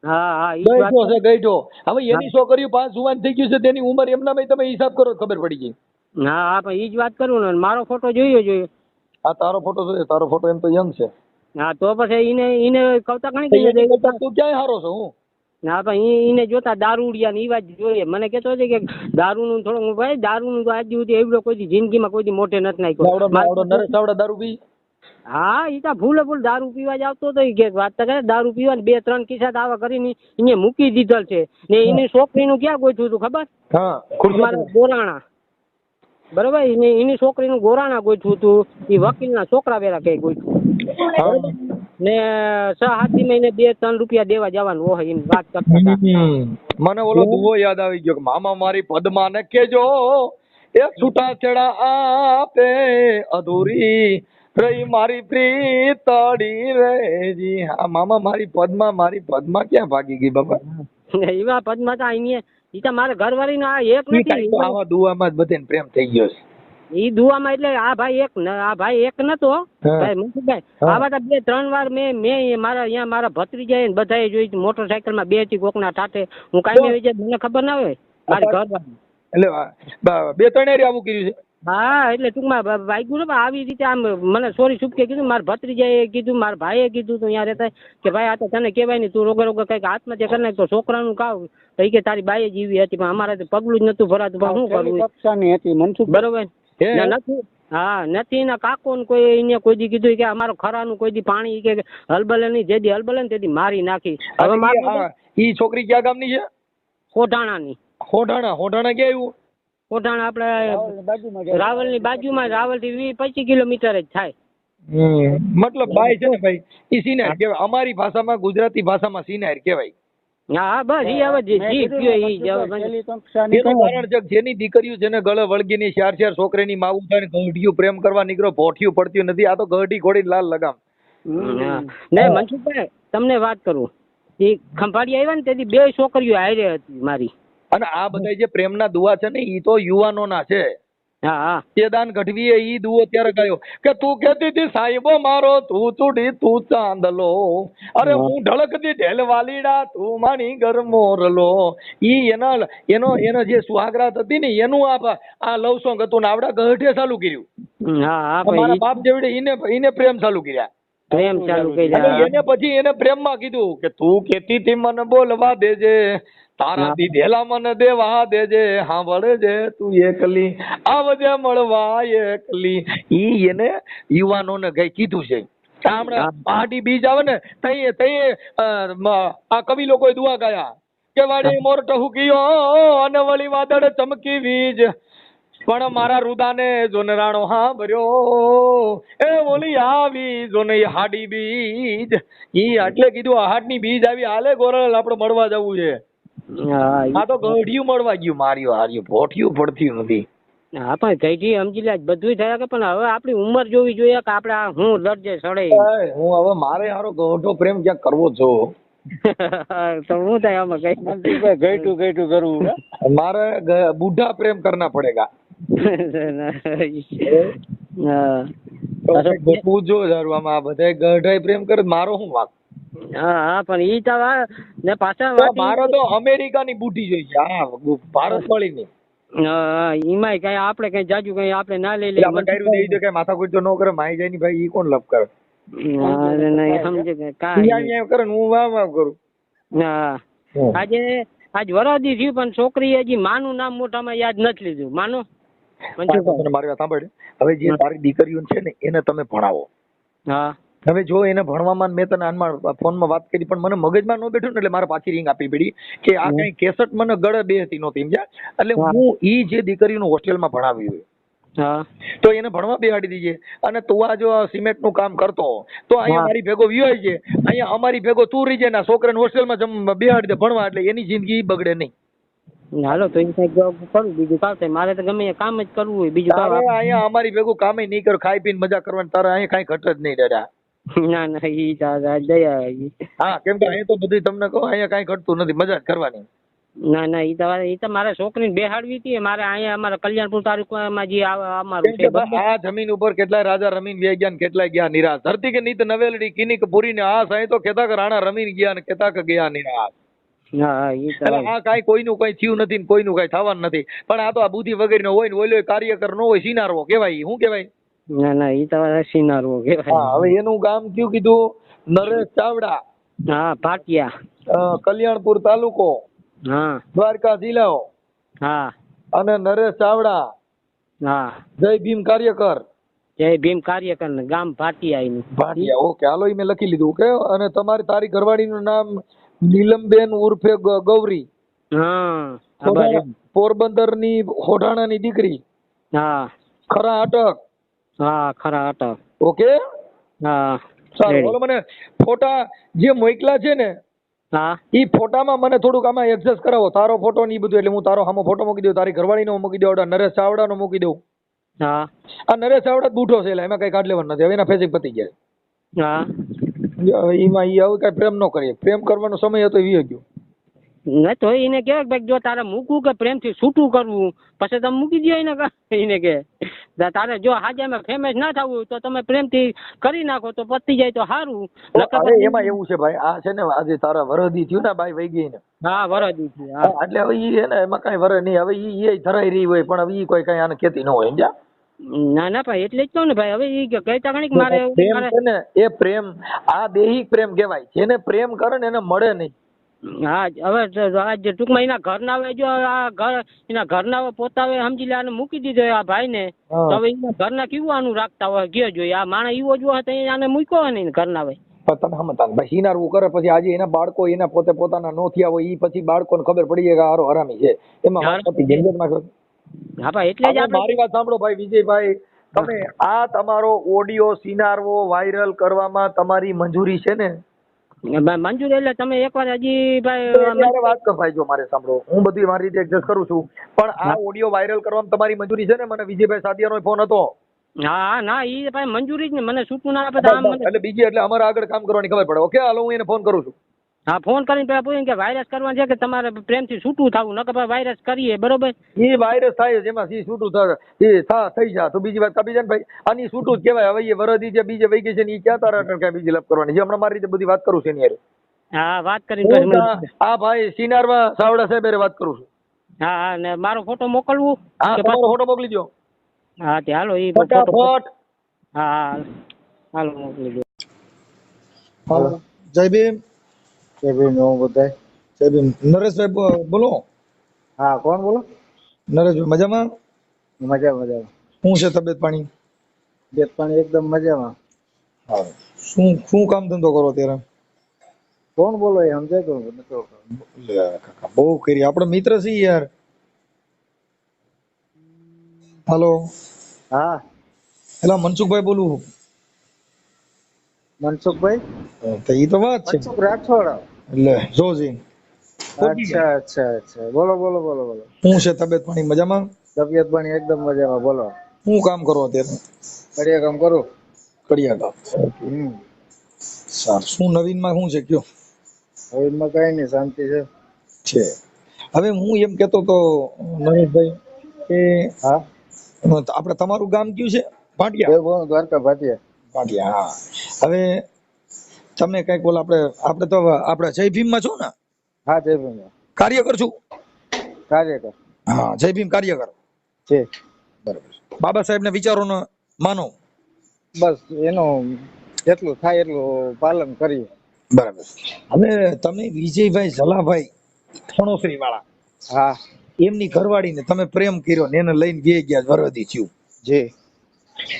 Speaker 3: હા
Speaker 2: ગઈઢો છે ગઈઢો. હવે એની છોકરીઓ 5 જુવાન થઈ ગયું છે તેની ઉંમર એમના તમે હિસાબ કરો ખબર પડી ગઈ.
Speaker 3: હા પણ ઈ જ વાત કરું ને મારો ફોટો જોઈએ.
Speaker 2: હા તારો ફોટો જોઈએ તારો ફોટો એમ તો યંગ છે.
Speaker 3: હા તો પછી એને કવતા ઘણી કઈ
Speaker 2: તું ક્યાંય હારો છો હું.
Speaker 3: હા પણ એને જોતા દારૂડિયા ને ઈ વાત જોઈએ મને કેતો છે કે દારૂનું થોડું ભાઈ દારૂનું તો આજ સુધી એવડો કોઈ જિંદગીમાં કોઈ મોટે નથી નાખ્યો.
Speaker 2: નરેશ ચાવડા દારૂ પી.
Speaker 3: હા ઈ તો ભૂલ દારૂ પીવા જ આવતો હતો ઈ કે વાત તો કરે દારૂ પીવા 2-3 કિસ્સા દાવા કરીને એને મૂકી દીધેલ છે ને એની છોકરીનું ક્યાં ગોઠવું હતું ખબર?
Speaker 2: હા
Speaker 3: અમારા ગોરાણા બરોબર એની છોકરીનું ગોરાણા ગોઠવું હતું એ વકીલના છોકરા વેરા કઈ ગોઠવું ને 6-7 મહિને 2-3 રૂપિયા દેવા જવાનું હોય એમ વાત કરતા હતા.
Speaker 2: મને ઓલો દુવો યાદ આવી ગયો કે મામા મારી પદ્મા ને કેજો એ છૂટા છેડા આપે અધૂરી રહી મારી પ્રીતડી રેજી. હા મામા મારી પદ્મા ક્યાં ભાગી ગઈ બાબા?
Speaker 3: એવા પદ્મા તો અહીંયા ઈ તો મારા ઘરવાળી નો એક નથી
Speaker 2: આવા દુવામાં જ બધાને પ્રેમ થઈ ગયો છે.
Speaker 3: ઈ દુવામાં એટલે આ ભાઈ એક નતો ભાઈ મનસુખભાઈ આવા તો 2-3 વાર મેં મારા અહીંયા મારા ભત્રીજાએ ને બધાએ જોઈ મોટરસાયકલ માં 2 થી કોકના ટાટે હું કાંઈ વેજે મને ખબર ના હોય મારી ઘરવાળી
Speaker 2: એટલે 2-3 એરી આવું કર્યું છે.
Speaker 3: હા એટલે ટૂંકમાં વાગ્યું ને આવી રીતે આમ મને સોરી છૂપકે કીધું મારા ભત્રીજાએ કીધું મારા ભાઈએ કીધું તું ત્યાં રહેતા કે ભાઈ આ તો તને કહેવાય નહીં તું રોગે કઈક આત્મહત્યા કરી નાખ તો છોકરાનું કાવ તો કે તારી બાઈએ જીવી હતી પણ અમારે તો પગલું જ નતું ભરાતું પણ શું કરવું કક્ષાની હતી મનસુખ બરોબર નથી. હા નથી એના કાકો ને કોઈ એને કોઈ દી કીધું કે અમારો ખરાનું કોઈ દી પાણી કે હલબલે નહીં જે દી હલબલે ને તે દી મારી નાખી. હવે મારી
Speaker 2: ઈ છોકરી ક્યાં ગામની છે?
Speaker 3: હોઢાણાની.
Speaker 2: હોઢાણા ક્યાં આવ્યું?
Speaker 3: કોટાણા આપણે રાવલની બાજુમાં રાવલ થી 20-25 કિલોમીટર જ થાય.
Speaker 2: મતલબ ભાઈ છે ને ભાઈ ઈ સિનાર કહેવાય અમારી ભાષામાં ગુજરાતી ભાષામાં સિનાર કહેવાય.
Speaker 3: હા બસ ઈ હવે જીત ગયો ઈ
Speaker 2: એનું કારણ છે જેની દીકરીઓ જેને ગળે વળગીની 4 છોકરીની માવું થાય ગઢિયું પ્રેમ કરવા નીકળો ભોઠિયું પડતું નથી. આ તો ગઢી ઘોડી લાલ લગામ.
Speaker 3: ને મનસુખભાઈ તમને વાત કરું એ ખંભાળી આવ્યા ને તેથી 2 છોકરીઓ હારે હતી મારી.
Speaker 2: અને આ બધા જે પ્રેમના દુઆ છે ને ઈ તો યુવાનોના છે.
Speaker 3: હા
Speaker 2: તેદાન ગઢવીએ ઈ દુઓ ત્યારે ગાયો કે તું કહેતી હતી સાહેબો મારો તું ચૂડી તું ચાંદલો અરે હું ઢળકતી ઢેલવાલીડા તું મારી ગરમોરલો. ઈ એનો જે સુહાગરાત હતી ને એનું આ લવ સોંગ હતું ને આવડા ગઢે ચાલુ કર્યું. મારા બાપ જેવડે ઈને પ્રેમ ચાલુ કર્યા.
Speaker 3: પ્રેમ ચાલુ કર્યા
Speaker 2: એને પછી એને પ્રેમમાં કીધું કે તું કેતી હતી મને બોલવા દેજે તારા દીધેલા મને દેવા દેજે સાંભળે જે તું એકલી આવજે મળવા એકલી. ઈ એને યુવાનોને કઈ કીધું છે. હમણાં પહાડી બીજ આવે ને તઈ આ કવિ લોકોએ દુઆ ગાયા કે વાડી મોર ટહુકીયો અને વળી વાદળ ચમકી વીજ પણ મારા રુદાને જોનરાણો હાંભર્યો એ ઓલી આવી જોને હાડી બીજ. ઈ એટલે કીધું હાડની બીજ આવી હાલે ગોરલ આપણે મળવા જવું છે. આ તો ગઢિયું મળવા ગયું માર્યું હાર્યું ભોઠિયું પડતું નથી.
Speaker 3: હા પણ કઈ સમજી લે બધું થયા કે પણ હવે આપણી ઉંમર જોવી જોઈએ કે આપણે હું દરજે સડે.
Speaker 2: હું હવે મારે હારો ગઢો પ્રેમ ક્યાંક કરવો છો
Speaker 3: તો હું થાય આમાં કઈ ગઈટું કરવું
Speaker 2: મારે બુઢા પ્રેમ કરના પડેગા. પૂછો આમાં બધા ગઢાઈ પ્રેમ કરે મારો શું વાંક?
Speaker 3: હા પણ ઈ તો ને પાછા
Speaker 2: મારો તો અમેરિકાની બુઢી જોઈએ હા ભારત વાળી ની.
Speaker 3: એમાંય કઈ આપણે કઈ જાજુ કઈ આપણે ના લઈ લઈએ
Speaker 2: કઈ માથાકૂટ તો ન કરે માઈ જાય ની ભાઈ ઈ કોણ લપ કરે?
Speaker 3: સમજે કાંઈ
Speaker 2: કરે હું વાવ કરું.
Speaker 3: હા આજ વરાદી થયું પણ છોકરી હજી માનું નામ મોઢામાં યાદ નથી લીધું. માનો
Speaker 2: મારી વાત સાંભળ હવે જે તારી દીકરીઓ છે ને એને તમે ભણાવો.
Speaker 3: હા
Speaker 2: હવે જો એને ભણવામાં મેં તને ફોનમાં વાત કરી પણ મને મગજમાં ન બેઠું ને એટલે મારે પાછી રિંગ આપવી પડી કે આ કઈ કેસેટ મને ગળે બેસતી નહોતી સમજ્યા. એટલે હું ઈ જે દીકરીનું હોસ્ટેલમાં ભણાવી હોય
Speaker 3: હા
Speaker 2: તો એને ભણવા બેહાડી દીજે. અને તું આ જો સિમેન્ટ નું કામ કરતો તો અહીંયા
Speaker 3: હા.
Speaker 2: મારી ભેગો વિયો છે, અહીંયા અમારી ભેગો તું રહી જાય ને છોકરાને હોસ્ટેલમાં બેહાડી દે ભણવા, એટલે એની જિંદગી બગડે નહીં.
Speaker 3: હાલો તો એ કંઈક કરું, બીજું કામ થાય મારે તો ગમે એ કામ જ કરવું હોય, બીજું
Speaker 2: તારે
Speaker 3: કામ.
Speaker 2: અહીંયા અમારી ભેગું કામે નહીં કર, ખાઈ પીને મજા કરવાની, તારે અહીંયા કાંઈ ઘટ જ નહીં દાદા.
Speaker 3: ના ના ઈ દયા ઈ.
Speaker 2: હા, કેમ કે અહીંયા તો બધું તમને કહો અહીંયા કાંઈ ઘટતું નથી, મજા જ કરવાની.
Speaker 3: ના ના ઈ તો મારે છોકરીને બેહાડવી હતી મારે અહીંયા અમારા કલ્યાણપુર તાલુકામાં જે અમારું
Speaker 2: કેમ
Speaker 3: છે.
Speaker 2: કે ભાઈ આ જમીન ઉપર કેટલાય રાજા રમીને વ્યા ગયા ને કેટલાય ગયા નિરાશ. ધરતી કે નીત નવેલડી કિનિક પૂરીને આ સાંઈ તો કેતા કે રાણા રમીને ગયા ને કેતા કે ગયા નિરાશ.
Speaker 3: હા ઈ તો
Speaker 2: એટલે આ કાંઈ કોઈનું કઈ થયું નથી ને કોઈનું કઈ થવાનું નથી. પણ આ તો આ બુદ્ધિ વગેરેનો હોય ને ઓલો કાર્યકર નો હોય, સિનારવો કહેવાય. શું કહેવાય?
Speaker 3: ના ના ઈ તો સિનારવો કહેવાય.
Speaker 2: હા, હવે એનું ગામ કયું કીધું? નરેશ ચાવડા.
Speaker 3: હા ભાટિયા.
Speaker 2: કલ્યાણપુર તાલુકો,
Speaker 3: હા
Speaker 2: દ્વારકા જિલ્લો.
Speaker 3: હા
Speaker 2: અને નરેશ ચાવડા,
Speaker 3: હા
Speaker 2: જય ભીમ કાર્યકર,
Speaker 3: જય ભીમ કાર્યકર ને ગામ ભાટિયા એનું.
Speaker 2: ભાટિયા. ઓકે, હાલો ઈ મેં લખી લીધું. ઓકે. અને તારી ઘરવાળીનું નામ નીલમબેન ઉર્ફે ગૌરી,
Speaker 3: હા આ બાજુ.
Speaker 2: પોરબંદરની હોઢાણાની દીકરી,
Speaker 3: હા
Speaker 2: ખરા અટક.
Speaker 3: હા ખરા અટક.
Speaker 2: ઓકે,
Speaker 3: હા
Speaker 2: સારું.
Speaker 3: ready.
Speaker 2: બોલો, મને ફોટા જે મોકલા છે ને
Speaker 3: હા
Speaker 2: ઈ ફોટામાં મને થોડુંક આમાં એડજસ્ટ કરાવો, તારો ફોટો ને ઈ બધું. એટલે હું તારો સામો ફોટો મૂકી દઉં, તારી ઘરવાળીનો મૂકી દઉં, નરેશ ચાવડાનો મૂકી દઉં.
Speaker 3: હા
Speaker 2: આ નરેશ ચાવડા જ બૂઠો છે, એટલે એમાં કઈ કાઢ લેવાનું નથી. હવે એના ફેસિક પતી ગયા.
Speaker 3: હા
Speaker 2: એમાં ઈ હવે કઈ પ્રેમ ન કરીએ, પ્રેમ કરવાનો સમય હતો એ વી ગયો.
Speaker 3: ના તો એને કહેવાય કે ભાઈ જો તારે મૂકવું કે પ્રેમથી છૂટું કરવું પછી તમે મૂકી દો એને. એને કે તારે જો હાજામાં ફેમસ ના થવું હોય તો તમે પ્રેમથી કરી નાખો તો પતી જાય તો સારું.
Speaker 2: અરે એમાં એવું છે ભાઈ, આ છે ને આજે તારા વરદી થયું ને બાઈ વહી ગઈ ને.
Speaker 3: હા વરદી છે. હા
Speaker 2: એટલે હવે ઈ છે ને એમાં કઈ વર નહીં. હવે ઈ ધરાઈ રહી હોય પણ હવે ઈ કોઈ કઈ આને કેતી ન હોય. સમજ્યા?
Speaker 3: ના ના ભાઈ એટલે જ કહું ને ભાઈ. હવે એ કહેતા ઘણી મારે
Speaker 2: પ્રેમ છે ને એ પ્રેમ આ દેહિક પ્રેમ કહેવાય. જેને પ્રેમ કરે ને એને મળે નહીં.
Speaker 3: હા હવે આ જે ટૂંકમાં એના ઘરના હવે જો આ ઘર એના ઘરના પોતાવે સમજી લે આને મૂકી દીધો આ ભાઈ ને, તો હવે એના ઘરના કેવું આનું રાખતા હોય ગયો જોઈએ. આ માણસ એવો જ હોય તો આને મૂક્યો હોય ને ઘરના ભાઈ.
Speaker 2: પણ તને સમજતા ભાઈ હિનારવું કરે પછી આજે એના બાળકો એના પોતે પોતાના નો થયા હોય ઈ પછી બાળકોને ખબર પડી જાય કે હારો હરામી છે. એમાં વાત પતી ગઈ.
Speaker 3: હા ભાઈ એટલે જ આપણે
Speaker 2: મારી વાત સાંભળો ભાઈ વિજયભાઈ, તમે આ તમારો ઓડિયો સિનારવો વાયરલ કરવામાં તમારી મંજૂરી છે ને?
Speaker 3: મંજૂર એટલે તમે એકવાર હજી ભાઈ
Speaker 2: ત્યારે વાત કર ભાઈ. જો મારે સાંભળો, હું બધી મારી રીતે એડજસ્ટ કરું છું, પણ આ ઓડિયો વાયરલ કરવામાં તમારી મંજૂરી છે ને? મને વિજયભાઈ સાદિયાનો ફોન હતો.
Speaker 3: હા ના ઈ ભાઈ મંજૂરી જ ને, મને છૂટું ના આપે તો આમ મને.
Speaker 2: એટલે બીજી એટલે અમારે આગળ કામ કરવાની ખબર પડે. ઓકે, હાલો હું એને ફોન કરું છું.
Speaker 3: હા ફોન કરીને પેલા પૂછ્યું કે વાયરસ કરવાનું છે કે તમારે પ્રેમથી છૂટું થવું, નકર ભાઈ વાયરસ કરીએ બરોબર.
Speaker 2: એ વાયરસ થાય જેમાં સી છૂટું થઈ જા તો બીજી વાત કાપી જાય ને ભાઈ. આની છૂટું જ કહેવાય. હવે એ વરદી જે બીજે વહી ગઈ છે ને એ ક્યાં તારા કઈ બીજી લપ કરવાની છે? હમણાં મારી રીતે બધી વાત કરું છું એની હારે.
Speaker 3: હા વાત કરીને
Speaker 2: આ ભાઈ સિનારમાં સાવડા સાહેબ હારે વાત કરું છું.
Speaker 3: હા હા ને મારો ફોટો મોકલવું?
Speaker 2: હા, તમારો ફોટો મોકલી દો.
Speaker 3: હા તે હાલો ઈ
Speaker 2: ફટાફટ.
Speaker 3: હા હા હાલો મોકલી દો.
Speaker 2: હાલો. જય ભીમ.
Speaker 4: જય ભીમ. હું બધાય
Speaker 2: જય ભીમ. નરેશભાઈ બોલો.
Speaker 4: હા કોણ બોલો?
Speaker 2: નરેશભાઈ મજામાં?
Speaker 4: મજામાં.
Speaker 2: શું છે તબિયત પાણી?
Speaker 4: તબિયત પાણી એકદમ મજામાં.
Speaker 2: હા. શું કામ ધંધો કરો અત્યારે?
Speaker 4: કોણ બોલો એ સમજાય તો નતો.
Speaker 2: કાકા બહુ કરી, આપણો મિત્ર છે યાર. હાલો.
Speaker 4: હા
Speaker 2: એલા મનસુખભાઈ બોલું.
Speaker 4: મનસુખભાઈ?
Speaker 2: તો ઈ તો વાત છે.
Speaker 4: મનસુખ રાઠોડ.
Speaker 2: એટલે જોજી.
Speaker 4: અચ્છા બોલો.
Speaker 2: શું છે તબિયત પાણી મજામાં?
Speaker 4: તબિયત પાણી એકદમ મજામાં. બોલો.
Speaker 2: શું કામ કરો અત્યારે?
Speaker 4: કડિયા કામ કરું.
Speaker 2: કડિયા કામ. સારું. શું નવીનમાં શું છે કયો?
Speaker 4: નવીનમાં કઈ નહીં, શાંતિ છે.
Speaker 2: હવે હું એમ કેતો તો નરેશભાઈ કે
Speaker 4: હા
Speaker 2: આપણે તમારું ગામ કયું છે? ભાટિયા.
Speaker 4: દ્વારકા
Speaker 2: ભાટિયા. હા. હવે તમે કઈક બોલ. આપણે તો આપણે જય ભીમ માં છો ને?
Speaker 4: હા જય ભીમ.
Speaker 2: કાર્યકર છું.
Speaker 4: કાર્યકર.
Speaker 2: હા જય ભીમ કાર્યકર
Speaker 4: છે.
Speaker 2: બરાબર. બાબા સાહેબ ના વિચારો માનો.
Speaker 4: બસ એનું જેટલું થાય એટલું પાલન કરીએ.
Speaker 2: બરાબર. હવે તમે વિજયભાઈ ઝલાભાઈ થણોસરી વાળા,
Speaker 4: હા
Speaker 2: એમની ઘરવાળીને તમે પ્રેમ કર્યો ને એને લઈને બે ગયા વરદી થયું.
Speaker 4: જી.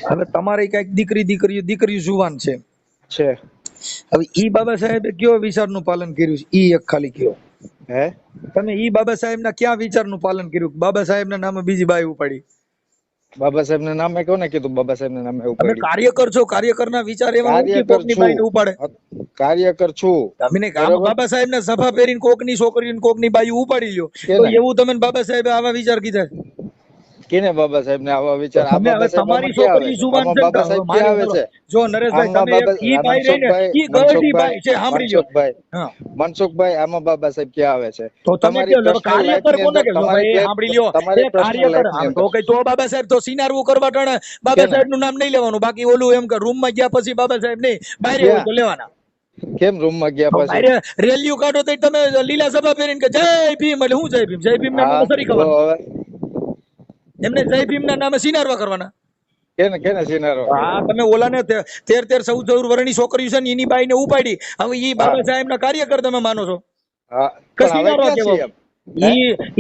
Speaker 2: હવે તમારે કઈક દીકરી જુવાન છે. હવે ઈ બાબા સાહેબે કયો વિચારનું પાલન કર્યું છે? ઈ એક ખાલી કયો. તમે ઈ બાબા સાહેબ ના ક્યાં વિચારનું પાલન કર્યું? બાબા સાહેબ ના નામે બીજી બાઈ ઉપાડી.
Speaker 4: બાબા સાહેબ ના નામે કોને કીધું બાબા સાહેબ ના નામે
Speaker 2: તમે
Speaker 4: ઉપાડી?
Speaker 2: કાર્યકર છો, કાર્યકરના વિચાર એવા હોય કે
Speaker 4: કાર્યકર
Speaker 2: કોકની
Speaker 4: છું.
Speaker 2: બાઈને ઉપાડે.
Speaker 4: કાર્યકર છું.
Speaker 2: તમે
Speaker 4: બરાબર.
Speaker 2: બાબા સાહેબ ને સભા પહેરીને કોકની છોકરીને કોકની બાઈ ઉપાડી લ્યો તો
Speaker 4: કેને?
Speaker 2: એવું તમે બાબા સાહેબ આવા વિચાર કીધા?
Speaker 4: કેને બાબા સાહેબ ને આવા વિચાર? આ
Speaker 2: તમે હવે
Speaker 4: બાબા સાહેબ
Speaker 2: તમારી
Speaker 4: આમાં ક્યાં આવે
Speaker 2: છોકરી
Speaker 4: છે?
Speaker 2: જુવાન
Speaker 4: આમાં
Speaker 2: છે ને
Speaker 4: બાબા સાહેબ ક્યાં આવે છે?
Speaker 2: જો નરેશભાઈ
Speaker 4: આમાં
Speaker 2: તમે
Speaker 4: બાબા
Speaker 2: ઈ બાઈ રહીને ઈ ગળતી બાઈ છે, સાંભળી લ્યો. હા
Speaker 4: મનસુખભાઈ આમાં બાબા સાહેબ ક્યાં આવે છે?
Speaker 2: તો તમે
Speaker 4: તમારી
Speaker 2: કયો
Speaker 4: personal life
Speaker 2: કાર્યકર
Speaker 4: ની
Speaker 2: કોને
Speaker 4: અંદર,
Speaker 2: કહેશો
Speaker 4: તમારી
Speaker 2: ભાઈ? સાંભળી લ્યો,
Speaker 4: તમારી
Speaker 2: એ
Speaker 4: personal
Speaker 2: કાર્યકર
Speaker 4: life ની
Speaker 2: આમ
Speaker 4: અંદર.
Speaker 2: તો કઈ તો બાબા સાહેબ તો સિનારવું કરવા ટાણે બાબા
Speaker 4: કેને?
Speaker 2: સાહેબ નું નામ નહીં લેવાનું, બાકી ઓલું એમ કે રૂમ માં ગયા પછી બાબા સાહેબ નહીં, બહાર હોય
Speaker 4: ક્યાં?
Speaker 2: તો લેવાના.
Speaker 4: કેમ રૂમ માં ગયા
Speaker 2: તો
Speaker 4: પછી?
Speaker 2: બહાર રેલીઓ કાઢો તો તમે લીલા સભા પહેરીને કે જય ભીમ, એટલે હું જય ભીમ? જય ભીમ ના
Speaker 4: હા
Speaker 2: નામે સરી
Speaker 4: તો
Speaker 2: કરવાનું,
Speaker 4: હવે
Speaker 2: એમને જય ભીમ ના નામે સિનારવા કરવાના.
Speaker 4: કેને કેને સિનારો?
Speaker 2: હા તમે ઓલાને 13-14 વર્ષની છોકરી છે ને એની બાઈ ને ઉપાડી, હવે ઈ બાબા સાહેબ ના કાર્યકર તમે માનો છો
Speaker 4: હા
Speaker 2: કે
Speaker 4: પણ હવે
Speaker 2: સિનારવા
Speaker 4: ક્યાં
Speaker 2: કેવો?
Speaker 4: છીએ એમ? હે?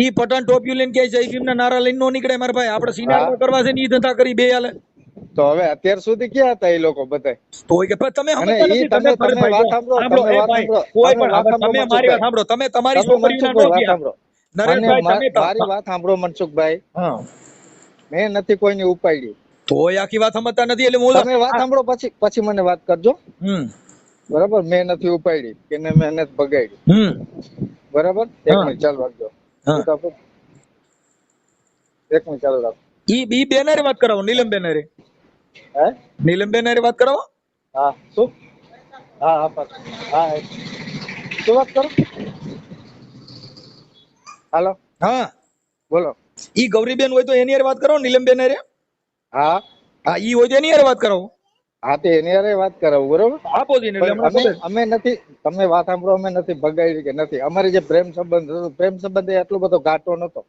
Speaker 2: ઈ પઠાણ ટોપિયું લઈને કે જય ભીમ ના નારા લઈને નો નીકળે મારા ભાઈ. આપણે સિનારવા
Speaker 4: હા.
Speaker 2: કરવા છે ને ઈ ધંધા કરી બે હાલે.
Speaker 4: તો હવે અત્યાર સુધી ક્યાં હતા એ લોકો બધા?
Speaker 2: તો કે પણ તમે
Speaker 4: અને
Speaker 2: સમજતા
Speaker 4: ઈ
Speaker 2: નથી. તમે
Speaker 4: તમે
Speaker 2: ભરતભાઈ
Speaker 4: વાત
Speaker 2: જો
Speaker 4: સાંભળો,
Speaker 2: સાંભળો
Speaker 4: તમે
Speaker 2: એ
Speaker 4: વાત
Speaker 2: ભાઈ,
Speaker 4: સાંભળો,
Speaker 2: કોઈ
Speaker 4: તમે
Speaker 2: પણ
Speaker 4: વાત
Speaker 2: હવે
Speaker 4: સાંભળો
Speaker 2: તમે મારી વાત
Speaker 4: મનસુખભાઈ.
Speaker 2: સાંભળો, તમે તમારી
Speaker 4: તમે
Speaker 2: છોકરીઓના નો
Speaker 4: મનસુખભાઈ વાત
Speaker 2: ગયા.
Speaker 4: સાંભળો.
Speaker 2: નરેશભાઈ તમે
Speaker 4: મારી વાત સાંભળો મનસુખભાઈ.
Speaker 2: હા
Speaker 4: મેં નથી કોઈની ઉપાડી.
Speaker 2: તો આખી વાત સમજતા નથી એટલે હું
Speaker 4: તમે વાત સાંભળો પછી મને વાત કરજો. બરાબર? મેં નથી ઉપાડી કે મેં નથી ભગાડી. બરાબર? એક
Speaker 2: હા.
Speaker 4: મિનિટ ચાલુ રાખજો.
Speaker 2: હા.
Speaker 4: શું આપો? એક મિનિટ ચાલુ રાખો.
Speaker 2: ઈ બેનરે વાત કરાવો, નીલમ બેનરે.
Speaker 4: હે?
Speaker 2: નીલમ બેનરે વાત કરાવો.
Speaker 4: હા શું? હા હા પાછું. હા શું વાત કરો? હાલો
Speaker 2: હા
Speaker 4: બોલો.
Speaker 2: ઈ ગૌરીબેન હોય તો એની હારે વાત કરાવો, નીલમ બેનરે.
Speaker 4: હા
Speaker 2: હા ઈ હોય તો એની હારે વાત કરાવો.
Speaker 4: હા તે એની હારે વાત કરાવું. બરોબર?
Speaker 2: આપો જઈને એટલે
Speaker 4: પણ
Speaker 2: હમણાં ખબર.
Speaker 4: અમે નથી, તમે વાત સાંભળો, અમે નથી ભગાડી કે નથી. અમારી જે પ્રેમ સંબંધ હતો, પ્રેમ સંબંધ એ એટલો બધો ઘાટો નતો.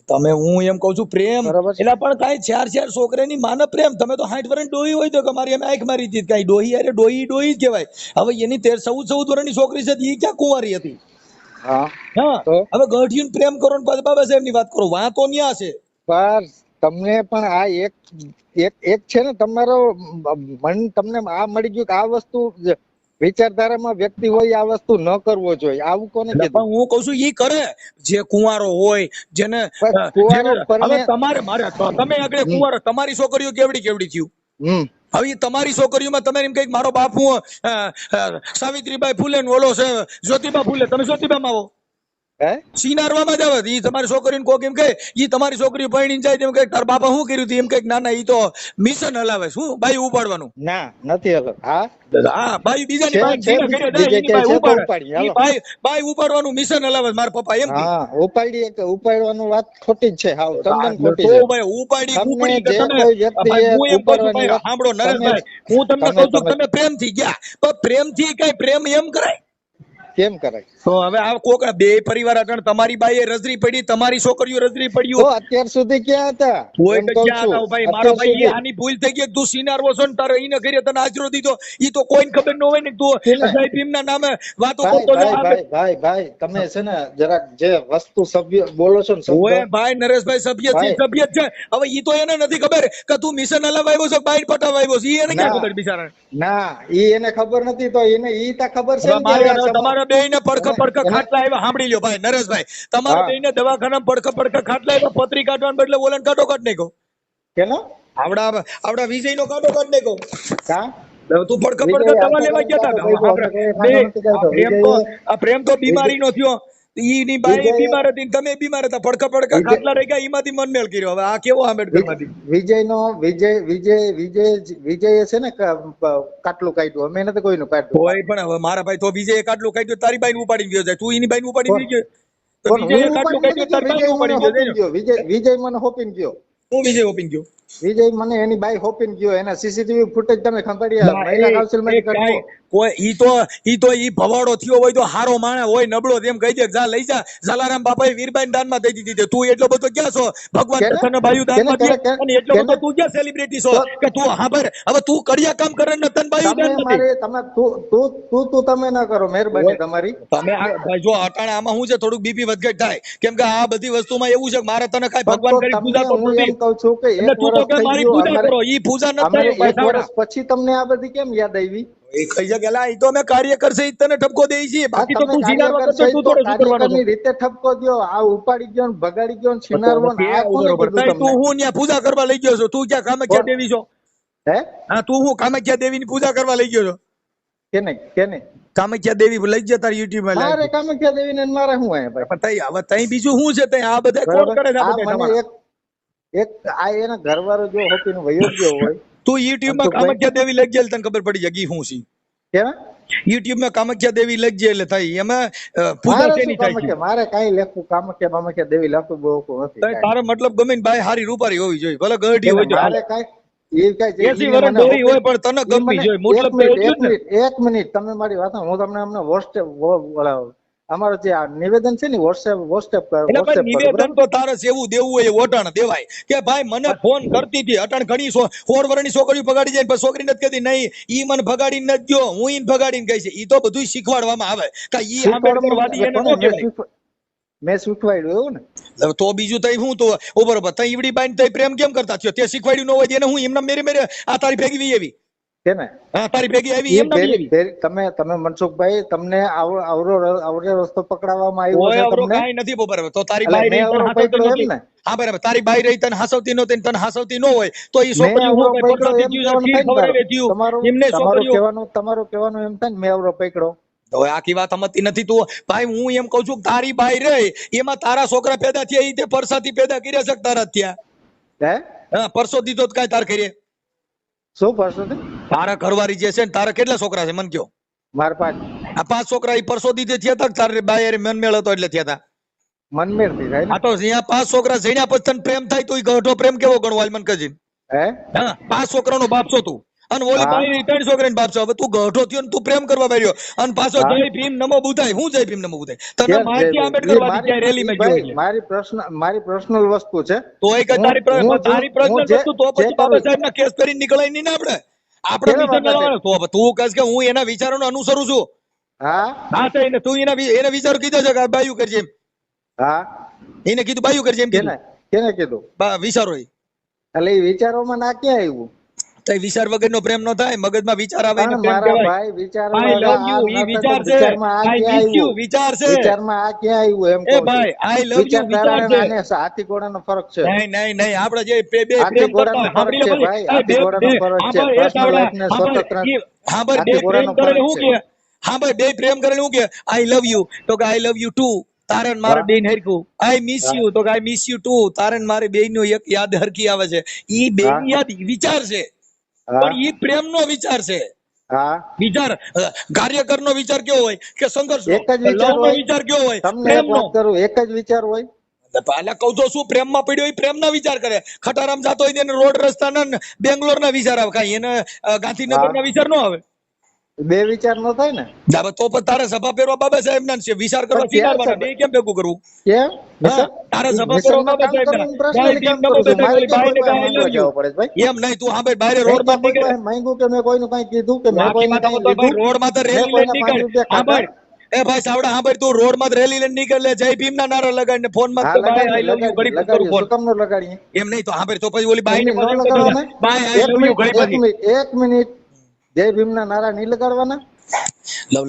Speaker 2: તમે હું એમ કઉ છું પ્રેમ
Speaker 4: બરાબર છે?
Speaker 2: એટલે પણ કઈ ચાર છોકરાની માને પ્રેમ. તમે તો 60 વર્ષની ડોહી હોય તો કે મારી અમે આંખ મારી હતી, કઈ ડોહી અરે ડોહી જ કહેવાય. હવે એની 14-14 વર્ષની છોકરી છે એ ક્યાં કુંવારી હતી?
Speaker 4: હા
Speaker 2: હા
Speaker 4: તો
Speaker 2: હવે ગઢીને પ્રેમ કરો ને પાછા બાબા સાહેબ ની વાત કરો, વાતો ન્યા છે.
Speaker 4: પર તમને પણ આ એક એક એક છે ને તમારો મન, તમને આ મળી ગયું કે આ વસ્તુ વિચારધારામાં વ્યક્તિ હોય આ વસ્તુ ન કરવો જોઈએ, આવું કોને
Speaker 2: એટલે
Speaker 4: કીધું?
Speaker 2: પણ હું કઉ છું ઈ કરે જે કુંવારો હોય, જેને
Speaker 4: કુંવારો
Speaker 2: હવે
Speaker 4: પરણે
Speaker 2: મારે તમે આગળ કુંવારો, તમારી છોકરીઓ કેવડી થયું? હવે ઈ તમારી છોકરીઓમાં તમે એમ કઈક મારો બાપુ સાવિત્રીબાઈ ફૂલે ને ઓલો છે જ્યોતિબા ફૂલે, તમે જ્યોતિબામાં આવો.
Speaker 4: હે?
Speaker 2: સિનારવામાં જ આવે. ઈ તમારી છોકરીને કોક એમ કહે, ઈ તમારી છોકરી પરણીને જાય તેમ કહે તાર બાપા શું કર્યું હતું? એમ કહે ના ઈ તો મિશન હલાવે. શું બાઈ ઉપાડવાનું?
Speaker 4: ના નથી હલો. હા
Speaker 2: હા બાઈ બીજાની
Speaker 4: છે
Speaker 2: બાઈ
Speaker 4: છે
Speaker 2: જીના ઘરે જાય
Speaker 4: બીજે
Speaker 2: એની
Speaker 4: ક્યાંય
Speaker 2: બાઈ
Speaker 4: છે તો
Speaker 2: ઉપાડે.
Speaker 4: ઉપાડી
Speaker 2: ઈ
Speaker 4: હાલો.
Speaker 2: બાઈ ઉપાડવાનું મિશન હલાવે મારા પપ્પા એમ કે.
Speaker 4: હા ઉપાડી ઉપાડવાનું વાત ખોટી જ છે, હાવ તદ્દન ખોટી
Speaker 2: તો
Speaker 4: છે.
Speaker 2: ભાઈ ઉપાડી
Speaker 4: તમને
Speaker 2: ઉપડી કે
Speaker 4: જે
Speaker 2: તમે
Speaker 4: કોઈ વ્યક્તિ
Speaker 2: ભાઈ હું એમ કહું છું
Speaker 4: ઉપાડવાની
Speaker 2: ભાઈ
Speaker 4: વાત,
Speaker 2: સાંભળો
Speaker 4: તમે
Speaker 2: નરેશભાઈ, હું તમને
Speaker 4: તમે
Speaker 2: કહું છું
Speaker 4: તમે
Speaker 2: તમે પ્રેમથી ગયા પણ પ્રેમથી કઈ પ્રેમ એમ કરાય?
Speaker 4: કેમ કરાય?
Speaker 2: તો હવે આ કોક બે પરિવાર અટણ, તમારી બાઈએ રજરી પડી, તમારી છોકરીઓ રજરી
Speaker 4: તો
Speaker 2: પડ્યું.
Speaker 4: અત્યાર સુધી ક્યાં હતા
Speaker 2: કોઈ
Speaker 4: એમ
Speaker 2: કે
Speaker 4: કઉ
Speaker 2: ક્યાં
Speaker 4: છું?
Speaker 2: હતા ભાઈ? મારા
Speaker 4: અત્યાર
Speaker 2: ભાઈ
Speaker 4: સુધી
Speaker 2: આની ભૂલ થઈ ગઈ. તું સિનારવો છો ને તારે એને ઘરે તને આશરો દીધો, ઈ તો કોઈને ખબર ન હોય ને. તું
Speaker 4: કેને?
Speaker 2: જય ભીમ ના નામે વાતો
Speaker 4: ભાઈ
Speaker 2: કરતો
Speaker 4: ભાઈ ભાઈ ભાઈ ભાઈ તમે છે ને જરાક જે વસ્તુ સભ્ય બોલો છો ને શબ્દ,
Speaker 2: ઓય ભાઈ નરેશભાઈ સભ્ય છે,
Speaker 4: ભાઈ
Speaker 2: સભ્ય છે. હવે ઈ તો એને નથી ખબર કે તું મિશન હલાવ આવ્યો છો, બાઈટ પટાવ આવ્યો છે. ઈ એને ક્યાં
Speaker 4: ના
Speaker 2: ખબર બિચારા?
Speaker 4: ના ઈ એને ખબર નથી તો એને ઈ તા ખબર છે
Speaker 2: હવે
Speaker 4: ને કે
Speaker 2: મારી
Speaker 4: હવે
Speaker 2: વાત, હવે તમારા બેયને પડખા
Speaker 4: એને
Speaker 2: ખાટલા આવ્યા. સાંભળી લ્યો ભાઈ નરેશભાઈ, તમારા
Speaker 4: હા
Speaker 2: બેયને દવાખાના પડખા ખાટલા આવ્યા. પતરી કાઢવાને બદલે ઓલાને કાઢો કાઢ નાખ્યો.
Speaker 4: કેનો
Speaker 2: આવડા વિજયનો કાઢો કાઢ નાખ્યો.
Speaker 4: કા
Speaker 2: તું પડખા
Speaker 4: વિજય
Speaker 2: દવા
Speaker 4: હાથે
Speaker 2: લેવા
Speaker 4: કરીને
Speaker 2: ગયા
Speaker 4: કાઢો
Speaker 2: હતા.
Speaker 4: કાઢ્યો, અમે કોઈ
Speaker 2: બે
Speaker 4: કાઢો નથી કાઢ્યો.
Speaker 2: આ પ્રેમ તો બીમારીનો થયો. ઈની બાઈ
Speaker 4: વિજય
Speaker 2: બીમાર હતી ને તમે બીમાર હતા. પડખા
Speaker 4: વિજય
Speaker 2: ખાટલા રહી ગયા, ઈમાંથી મનમેળ કર્યો. હવે આ કેવો આંબેડકર માંથી?
Speaker 4: વિજય છે ને કાટલું કાઢ્યું, અમે નથી કોઈનું કાઢ્યું.
Speaker 2: કોઈ પણ હવે મારા ભાઈ તો વિજય કાટલું કાઢ્યું, તારી બાઈને ઉપાડી ગયો જાય. તું એની બાઈને ઉપાડી
Speaker 4: કોણ
Speaker 2: ગયો તો
Speaker 4: કોણ
Speaker 2: વિજય
Speaker 4: હું
Speaker 2: કાટલું
Speaker 4: ઉપાડી નથી
Speaker 2: કાઢ્યું, તારી
Speaker 4: ગયો,
Speaker 2: બાઈને
Speaker 4: વિજય મને
Speaker 2: ઉપાડી ગયો જાય
Speaker 4: હોપીને ગયો. વિજય મને હોપીને ગયો.
Speaker 2: હું વિજય ઓપીને ગયો.
Speaker 4: વિજય મને એની બાઈ હોપીને ગયો. એના સીસીટીવી ફૂટેજ તમે ખંભાળિયા મહિલા કાઉન્સિલ માંથી કાઢવો.
Speaker 2: કોઈ ઈ ભવાડો થયો હોય તો હારો માણસ હોય, નબળો તેમ કહી દે જા લઈ જા. જલારામ બાપાએ વીરબાઈ દાનમાં દઈ દીધી. તું એટલો બધો ક્યાં છો? ભગવાન
Speaker 4: કેને
Speaker 2: કૃષ્ણ બાયુ
Speaker 4: કેને
Speaker 2: દાનમાં દે
Speaker 4: કેને
Speaker 2: અને એટલો બધો તું ક્યાં સેલિબ્રિટી છો
Speaker 4: તો
Speaker 2: કે તું હાબર હવે તું કડિયા કામ કરે ને તન બાયુ
Speaker 4: તમે
Speaker 2: દાનમાં દે.
Speaker 4: મારે તમે તું તમે ના કરો, મહેરબાની તમારી.
Speaker 2: તમે ભાઈ જો અટાણે આમાં શું છે, થોડુંક બીપી વધઘટ થાય કેમ કે આ બધી વસ્તુમાં એવું છે કે મારે તને કઈ
Speaker 4: પણ
Speaker 2: ભગવાન
Speaker 4: તો
Speaker 2: કરી
Speaker 4: તમને
Speaker 2: પૂજા તો
Speaker 4: હું
Speaker 2: નથી.
Speaker 4: એમ કઉ છું કે
Speaker 2: એટલે
Speaker 4: એક
Speaker 2: તું તો
Speaker 4: વર્ષ
Speaker 2: કે
Speaker 4: થઈ
Speaker 2: મારી
Speaker 4: ગયું
Speaker 2: પૂજા કરો, ઈ પૂજા નથી
Speaker 4: અમારે
Speaker 2: થાય ભાઈ
Speaker 4: 1
Speaker 2: સાવડા.
Speaker 4: વર્ષ પછી તમને આ બધી કેમ યાદ આવી?
Speaker 2: એ કઈ જગ્યા લા ઈ તો અમે કાર્યકર છે ઈ તને ઠપકો દેઈ છીએ બાકી તો
Speaker 4: તમે
Speaker 2: તું સિનારવા
Speaker 4: કાર્યકર
Speaker 2: કરતો
Speaker 4: છો
Speaker 2: તું
Speaker 4: તો
Speaker 2: થોડો શું કરવાનો
Speaker 4: કાર્યકરની રીતે ઠપકો દ્યો. આ ઉપાડી ગયો ને ભગાડી ગયો ને છીનારવો ને આ કોને
Speaker 2: બરોબર
Speaker 4: કીધું
Speaker 2: તઈ તું
Speaker 4: તમને?
Speaker 2: હું ત્યાં પૂજા કરવા લઈ ગયો છો તું ક્યાં કામાખ્યા
Speaker 4: કોણ?
Speaker 2: દેવી છો
Speaker 4: હે
Speaker 2: હા તું હું કામાખ્યા દેવીની પૂજા કરવા લઈ ગયો છો
Speaker 4: કેને
Speaker 2: કામાખ્યા દેવી લઈ ગયા તારી યુટ્યુબ માં
Speaker 4: મારે
Speaker 2: લાઈવ
Speaker 4: કામાખ્યા દેવીને ને મારે શું હે ભાઈ?
Speaker 2: પણ તઈ હવે તઈ બીજું શું છે તઈ આ બધા કોણ
Speaker 4: બરાબર.
Speaker 2: કરે છે આ
Speaker 4: આ
Speaker 2: બધા
Speaker 4: મને
Speaker 2: તમારા?
Speaker 4: એક આ એના ઘરવાળો જો હોપીને વયો ગયો હોય
Speaker 2: તું યુટ્યુબ માં
Speaker 4: મનસુખભાઈ?
Speaker 2: કામાખ્યા દેવી લઈ ગયા તને ખબર પડી જાય કી શું છે
Speaker 4: કેમ
Speaker 2: યુટ્યુબ માં કામાખ્યા દેવી લઈ ગયા એટલે થાય એમાં પૂજા
Speaker 4: મારે
Speaker 2: શેની
Speaker 4: શું
Speaker 2: થાય છે
Speaker 4: કામાખ્યા? મારે કાંઈ લેખું કામાખ્યા બામાખ્યા દેવી લખું બહુ નથી
Speaker 2: તઈ
Speaker 4: કાંઈ.
Speaker 2: તારો મતલબ ગમે ને બાય હારી રૂપારી હોવી જોઈએ ભલે ગઢી હોય તો
Speaker 4: મારે કાંઈ એ કાંઈ
Speaker 2: 80
Speaker 4: ઈને
Speaker 2: વર્ષ
Speaker 4: મને
Speaker 2: ડોરી હોય
Speaker 4: હોપી-
Speaker 2: પણ તને
Speaker 4: ઈ
Speaker 2: ગમવી
Speaker 4: મને
Speaker 2: જોઈએ મતલબ તો એટલું જ ને
Speaker 4: એક મિનિટ તમે મારી વાત સાંભળો. હું તમને અમને વોટ્સએપ અમારું જે આ નિવેદન છે ને વોટ્સએપ
Speaker 2: એટલે ભાઈ
Speaker 4: કરો
Speaker 2: નિવેદન
Speaker 4: બરાબર?
Speaker 2: તો તારે સેવું દેવું હોય એ ઓટાણ દેવાય કે ભાઈ મને ફોન કરતી હતી અટાણ ઘણી 16 વર્ષની છોકરીઓ ભગાડી જાય પણ છોકરી નથી કહેતી નહીં ઈ મને ભગાડીને નથી ગયો હું ઈને ભગાડીને ગઈ છે ઈ તો બધું શીખવાડવામાં આવે કે ઈ આંબેડકર વાદી એને ન કહેવાય
Speaker 4: મેં શીખવાડ્યું એવું ને.
Speaker 2: હવે તો બીજું તઈ હું તો ઉપર તઈ ઈવડી બાઈને તઈ પ્રેમ કેમ કરતા થયો તે શીખવાડ્યું ન હોય તેને હું એમના મેરે આ તારી ભેગી વી એવી
Speaker 4: કેને
Speaker 2: હા તારી ભેગી આવી એમ ના
Speaker 4: તમે મનસુખભાઈ તમને આવરો રસ્તો પકડાવવામાં
Speaker 2: કોઈ
Speaker 4: આવ્યો છે
Speaker 2: અવરો
Speaker 4: તમને?
Speaker 2: કાંઈ નથી બરાબર તો તારી
Speaker 4: એટલે
Speaker 2: બાઈ
Speaker 4: મેં
Speaker 2: રહી તને
Speaker 4: અવરો
Speaker 2: હાસવતી
Speaker 4: પકડ્યો એમ
Speaker 2: નહોતી.
Speaker 4: ને?
Speaker 2: હા બરાબર તારી બાઈ રહી તને હાસવતી નહોતી ને તને હાસવતી ન હોય તો ઈ
Speaker 4: મેં
Speaker 2: છોકરીઓ
Speaker 4: અવરો
Speaker 2: હું કઈ
Speaker 4: પકડ્યો
Speaker 2: પરસાદી
Speaker 4: એમ
Speaker 2: થયું
Speaker 4: કહેવાનું
Speaker 2: ખીર
Speaker 4: થાય ને તારું.
Speaker 2: ખવડાવી થયું એમને છોકરીઓ
Speaker 4: તમારું કહેવાનું એમ થાય ને મેં અવરો પકડ્યો.
Speaker 2: તો હવે આખી વાત સમજતી નથી તું ભાઈ હું એમ કઉ છું કે તારી બાઈ રહી એમાં તારા છોકરા પેદા થયા ઈ તે પરસાથી પેદા કર્યા છે કે તારા જ થયા
Speaker 4: હે
Speaker 2: હા પરસો દીધો તો કાંઈ તાર કરીએ
Speaker 4: શું કરશો તે?
Speaker 2: તારા ઘરવાળી જે છે ને તારા કેટલા છોકરા છે મન કયો
Speaker 4: મારા પાંચ
Speaker 2: આ 5 છોકરા ઈ પરસો દીધે થયા તા કે તારે બાઈ હારે મન મેળ હતો એટલે થયા તા
Speaker 4: મનમેળ થી થાય
Speaker 2: આ
Speaker 4: ને.
Speaker 2: તો જ્યાં 5 છોકરા જણ્યા પછી તને પ્રેમ થાય તો ઈ ગઢો પ્રેમ કેવો ગણવો હાલ મને કહેજે
Speaker 4: હે
Speaker 2: હા 5 છોકરાનો બાપ છો તું અને ઓલી
Speaker 4: હા.
Speaker 2: બાઈ 3 છોકરાનો બાપ છો હવે તું ગઢો થયો ને તું પ્રેમ કરવા બેર્યો અને પાછો
Speaker 4: હા.
Speaker 2: જય ભીમ નમો બુધાય હું જય ભીમ નમો બુધાય તને
Speaker 4: યાર,
Speaker 2: માહિતી
Speaker 4: એ
Speaker 2: આંબેડકર વાદી
Speaker 4: મારી-
Speaker 2: ક્યાં રેલી માં
Speaker 4: ભાઈ,
Speaker 2: ગયો
Speaker 4: મારી પર્સનલ વસ્તુ છે.
Speaker 2: તો એ કઈ તારી તારી પ્રશ્ન
Speaker 4: જે-
Speaker 2: વસ્તુ તો
Speaker 4: જે
Speaker 2: પછી બાબા
Speaker 4: કરું
Speaker 2: સાહેબ ના કેસ કરીને નીકળાય નહીં ને આપણે
Speaker 4: કેના
Speaker 2: વિશે
Speaker 4: બાબા
Speaker 2: મેળવવાનો. તો હવે તું કહેશ કે હું એના વિચારોને અનુસરું છું
Speaker 4: હા
Speaker 2: હા તો એને તું એના વિચારો કીધો છે કે આ બાયું કરજે એમ
Speaker 4: હા
Speaker 2: એને કીધું બાયું કરજે એમ
Speaker 4: કેને
Speaker 2: કીધું
Speaker 4: કેને કીધું?
Speaker 2: વિચારો એ
Speaker 4: એટલે એ વિચારોમાં ના ક્યાં આવ્યું?
Speaker 2: તો એ વિચાર વગરનો પ્રેમ ન થાય મગજમાં વિચાર આવે એને
Speaker 4: પણ
Speaker 2: પ્રેમ
Speaker 4: મારા
Speaker 2: કહેવાય
Speaker 4: ભાઈ વિચારો
Speaker 2: I love you ઈ વિચાર છે I miss you વિચાર છે
Speaker 4: વિચારમાં આ ક્યાં આવ્યું એમ
Speaker 2: એ
Speaker 4: કહું છું.
Speaker 2: ભાઈ I love you વિચાર
Speaker 4: વિચારધારા
Speaker 2: છે
Speaker 4: અને હાથી ઘોડાનો ફરક છે.
Speaker 2: નહીં આપણે જે બે
Speaker 4: હાથી
Speaker 2: પ્રેમ કરતા
Speaker 4: ઘોડાનો
Speaker 2: હોય
Speaker 4: ફરક છે ભાઈ, હાથી ઘોડાનો ફરક છે. Personal life ને સ્વતંત્ર
Speaker 2: હા ભાઈ બે
Speaker 4: હાથી
Speaker 2: પ્રેમ
Speaker 4: ઘોડાનો
Speaker 2: કરેલું
Speaker 4: ફરક
Speaker 2: શું
Speaker 4: છે.
Speaker 2: કે હા ભાઈ બે પ્રેમ કરેલું શું કે I love you તો કે I love you too તારે ને મારે
Speaker 4: હા.
Speaker 2: બેન હરખું I miss
Speaker 4: હા.
Speaker 2: you તો કે I miss you too તારે ને મારે બેન નું એક યાદ હરખી આવે છે ઈ બેન
Speaker 4: હા.
Speaker 2: યાદ વિચાર છે
Speaker 4: હા
Speaker 2: પણ ઈ પ્રેમ નો વિચાર છે
Speaker 4: હા
Speaker 2: વિચાર કાર્યકર નો વિચાર કેવો હોય કે સંઘર્ષ
Speaker 4: એક જ વિચાર
Speaker 2: નો
Speaker 4: હોય.
Speaker 2: વિચાર કેવો હોય
Speaker 4: તમને
Speaker 2: પ્રેમ
Speaker 4: એક
Speaker 2: નો
Speaker 4: વાત કરું, એક જ વિચાર હોય.
Speaker 2: એટલે કહું તો શું પ્રેમ માં પડ્યો હોય પ્રેમ ના વિચાર કરે ખટારામ જાતો હોય તેને રોડ રસ્તા ના બેંગ્લોર ના વિચાર આવે કાંઈ એને ગાંધીનગર
Speaker 4: હા.
Speaker 2: ના વિચાર નો આવે
Speaker 4: બે વિચાર નો થાય ને.
Speaker 2: હવે તો પણ તારે સભા પહેરવા બાબા સાહેબ ના છે વિચાર કરવા
Speaker 4: પણ ક્યાં
Speaker 2: સિનારવાના બે
Speaker 4: સભા?
Speaker 2: કેમ ભેગું કરવું
Speaker 4: કેમ?
Speaker 2: હા, તારે સભા
Speaker 4: મિશનમાં
Speaker 2: પહેરવા બાબા
Speaker 4: કામ
Speaker 2: સાહેબ
Speaker 4: કરું,
Speaker 2: ના
Speaker 4: personally કામ કરું છું. મારે ક્યાં કોઈ પાસે માંગવા જવું પડે છે ભાઈ?
Speaker 2: એમ નહીં તું હા ભાઈ
Speaker 4: મેં
Speaker 2: રોડ માં
Speaker 4: ક્યાં કોઈ
Speaker 2: નીકળે
Speaker 4: પાસે માંગ્યું કે મેં કોઈનું કાંઈ કીધું કે મેં કોઈને કાંઈ
Speaker 2: ભાઈ
Speaker 4: લીધું?
Speaker 2: રોડ માં તો
Speaker 4: મેં
Speaker 2: રેલી લઈને
Speaker 4: કોઈના 5
Speaker 2: નીકળ
Speaker 4: રૂપિયા
Speaker 2: હા
Speaker 4: ખાધા?
Speaker 2: ભાઈ એ ભાઈ સાવડા હા ભાઈ તું રોડ માં રેલી લઈને નીકળે જય ભીમ ના નારા લગાડીને ફોન માં
Speaker 4: હા,
Speaker 2: ભાઈ
Speaker 4: લગાડીએ,
Speaker 2: આઈ લવ યુ
Speaker 4: લગાડીએ,
Speaker 2: ઘડી કરું
Speaker 4: લગાડીએ.
Speaker 2: ફોન
Speaker 4: શું કામ ન લગાડીએ?
Speaker 2: એમ નહીં તો હા ભાઈ તો પછી ઓલી બાઈ
Speaker 4: એમને
Speaker 2: ને
Speaker 4: ન લગાડવાના?
Speaker 2: બાય આઈ
Speaker 4: એક
Speaker 2: લવ યુ
Speaker 4: મિનિટ,
Speaker 2: ઘડી
Speaker 4: એક
Speaker 2: પછી
Speaker 4: મિનિટ, એક મિનિટ. જય ભીમના નારા નહીં લગાડવાના?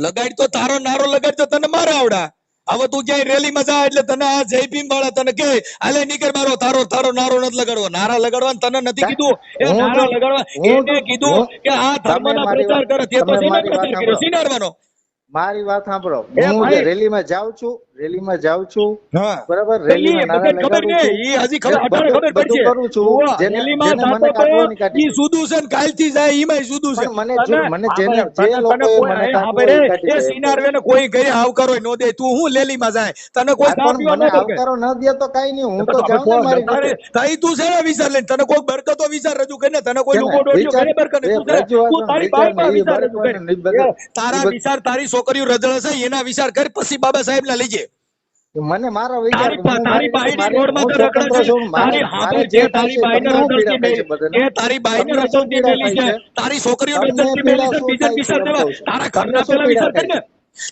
Speaker 2: લગાડ તો તારો નારો લગાડ તો તને મારે આવડા હવે તું ક્યાંય રેલીમાં જા એટલે તને આ જય ભીમ વાળા તને કે હાલે નીકળ મારો તારો નારો નથી લગાડવો નારા લગાડવા તને નથી કીધું એ
Speaker 4: હું
Speaker 2: નારા
Speaker 4: તો-
Speaker 2: લગાડવા
Speaker 4: હું
Speaker 2: એને
Speaker 4: તો-
Speaker 2: કીધું
Speaker 4: હું-
Speaker 2: કે આ
Speaker 4: તમે
Speaker 2: ધર્મના
Speaker 4: મારી
Speaker 2: પ્રચાર
Speaker 4: વાત-
Speaker 2: કરે તે તો
Speaker 4: તમે
Speaker 2: શેનો
Speaker 4: મારી વાત
Speaker 2: પ્રચાર કર્યો
Speaker 4: સાંભળો.
Speaker 2: સિનારવાનો
Speaker 4: મારી વાત સાંભળો.
Speaker 2: એ
Speaker 4: હું
Speaker 2: ભાઈ-
Speaker 4: રેલીમાં જાઉં છું, રેલીમાં જાઉં છું,
Speaker 2: હા
Speaker 4: બરાબર?
Speaker 2: તો ઈ
Speaker 4: રેલીમાં નારા
Speaker 2: બધાને ખબર
Speaker 4: લગાડું
Speaker 2: ને
Speaker 4: છું.
Speaker 2: ઈ હજી ખબર અટાણે
Speaker 4: બધું-
Speaker 2: ખબર પડશે
Speaker 4: બધું કરું છું.
Speaker 2: ઓવા,
Speaker 4: જેને
Speaker 2: રેલીમાં
Speaker 4: જેને
Speaker 2: જાતો
Speaker 4: મને
Speaker 2: તો
Speaker 4: કાઢવાની કાઢી
Speaker 2: ઈ સુધું છે ને કાલથી જાય ઈમાંય સુધું છે
Speaker 4: પણ મને
Speaker 2: તને-
Speaker 4: મને
Speaker 2: હા
Speaker 4: જેને-
Speaker 2: ભાઈ,
Speaker 4: જે
Speaker 2: તને
Speaker 4: લોકોએ
Speaker 2: કોઈ-
Speaker 4: મને
Speaker 2: હા
Speaker 4: કાઢવો
Speaker 2: ભાઈ
Speaker 4: એ
Speaker 2: રે,
Speaker 4: કાઢી
Speaker 2: એ
Speaker 4: દે.
Speaker 2: સિનારવેને કોઈ ઘરે આવકારો નો દે તું હું લેલીમાં જાય તને કોઈ
Speaker 4: હા,
Speaker 2: ચા
Speaker 4: પણ
Speaker 2: પીવા
Speaker 4: મને
Speaker 2: ન દે કે?
Speaker 4: આવકારો ન દે તો કાંઈ નહીં, હું તો
Speaker 2: તો
Speaker 4: જાઉં ને મારી
Speaker 2: તારે
Speaker 4: રીતે.
Speaker 2: તારી તું છે ને વિચાર લઈને તને કોઈ બરકતો વિચાર રજૂ કરીને તને કોઈ
Speaker 4: છે ને,
Speaker 2: લુગો ડોડિયો
Speaker 4: વિચાર-
Speaker 2: કરે બરકત
Speaker 4: એ
Speaker 2: તું છે ને,
Speaker 4: રજૂઆત
Speaker 2: તું તારી
Speaker 4: વિચાર
Speaker 2: બાઈમાં
Speaker 4: ને એ
Speaker 2: વિચાર રજૂ
Speaker 4: બરકત ને એ
Speaker 2: કરે
Speaker 4: બધું-
Speaker 2: તારા
Speaker 4: એ બધું-
Speaker 2: વિચાર તારી છોકરીઓ રજળે છે એના વિચાર કર પછી બાબા સાહેબ ના લઈજે
Speaker 4: મને મારો વિચાર
Speaker 2: તારી તારી બાઈની રોડમાં
Speaker 4: હું
Speaker 2: તો
Speaker 4: સ્વતંત્ર
Speaker 2: રખડે છે
Speaker 4: છું.
Speaker 2: તારી
Speaker 4: મારે
Speaker 2: હાથે
Speaker 4: જે
Speaker 2: જે
Speaker 4: થાય
Speaker 2: તારી
Speaker 4: છે
Speaker 2: બાઈને
Speaker 4: તમને શું
Speaker 2: રજળતી
Speaker 4: પીડા થાય છે
Speaker 2: મેલી
Speaker 4: બધાને?
Speaker 2: એ તારી બાઈને
Speaker 4: તમને શું
Speaker 2: રજળતી
Speaker 4: પીડા
Speaker 2: મેલી
Speaker 4: થાય
Speaker 2: છે
Speaker 4: છે?
Speaker 2: તારી છોકરીઓ
Speaker 4: તમને
Speaker 2: રજળતી
Speaker 4: પીડા
Speaker 2: મેલી છે
Speaker 4: શું
Speaker 2: બીજા
Speaker 4: થાય છે
Speaker 2: વિચાર
Speaker 4: એમ
Speaker 2: દેવા
Speaker 4: કહું છું.
Speaker 2: તારા
Speaker 4: તમને
Speaker 2: ઘરના
Speaker 4: શું
Speaker 2: પેલા
Speaker 4: પીડા
Speaker 2: વિચાર
Speaker 4: થાય
Speaker 2: કર ને
Speaker 4: છે?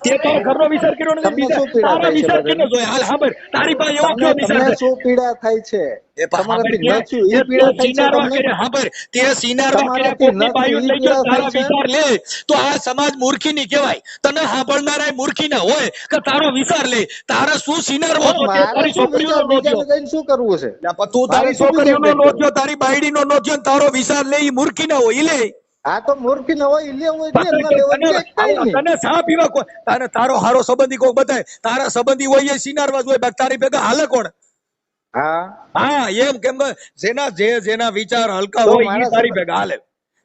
Speaker 2: તે તારા ઘરનો વિચાર કર્યો નથી,
Speaker 4: તમને
Speaker 2: બીજા
Speaker 4: શું પીડા
Speaker 2: તારા
Speaker 4: થાય છે
Speaker 2: વિચાર
Speaker 4: બધાને?
Speaker 2: કેને જોઈએ? હાલ સાંભળ, તારી પાસે એવો કયો વિચાર
Speaker 4: તમને
Speaker 2: છે?
Speaker 4: શું પીડા થાય છે?
Speaker 2: એ પણ
Speaker 4: તમારાથી
Speaker 2: સાંભળ
Speaker 4: ન થયું
Speaker 2: કે
Speaker 4: ઈ પીડા
Speaker 2: તું
Speaker 4: થાય છે
Speaker 2: સિનારવા
Speaker 4: તમને?
Speaker 2: કરે, સાંભળ, તે સિનારવા કર્યા
Speaker 4: તમારાથી
Speaker 2: કોકની
Speaker 4: ન થયું
Speaker 2: બાયું
Speaker 4: ઈ
Speaker 2: લઈ ગયો,
Speaker 4: પીડા
Speaker 2: તારા
Speaker 4: થાય છે?
Speaker 2: વિચાર લે તો આ સમાજ મૂર્ખીની કહેવાય. તને સાંભળનારા મૂર્ખી ના હોય કે તારો વિચાર લે. તારા શું સિનારવો
Speaker 4: પણ
Speaker 2: તો તે
Speaker 4: મારે
Speaker 2: તારી
Speaker 4: શું
Speaker 2: છોકરીઓનો
Speaker 4: વિચાર?
Speaker 2: નોધ્યો.
Speaker 4: બીજાને જઈને શું કરવું છે?
Speaker 2: લા, પણ તું
Speaker 4: મારે
Speaker 2: તારી
Speaker 4: શું બીજે
Speaker 2: છોકરીઓનો
Speaker 4: update કરવું?
Speaker 2: નોધ્યો, તારી બાયડીનો નોધ્યો, તારો વિચાર લે, ઈ મૂર્ખી ના હોય, ઈ લે.
Speaker 4: આ તો મૂર્ખી ન હોય, લેવું હોય લે, ન લેવું હોય લે, કઈ નહીં.
Speaker 2: તને સા પીવા તારે તારો હારો સંબંધી કોક બતાય, તારા સંબંધી હોય એ સિનારવા જ હોય, બાકી તારી ભેગા હાલે કોણ?
Speaker 4: હા
Speaker 2: હા એમ કેમ કે જેના વિચાર હલકા
Speaker 4: તો
Speaker 2: હોય
Speaker 4: મારા
Speaker 2: ઈ તારી ભેગા હાલે.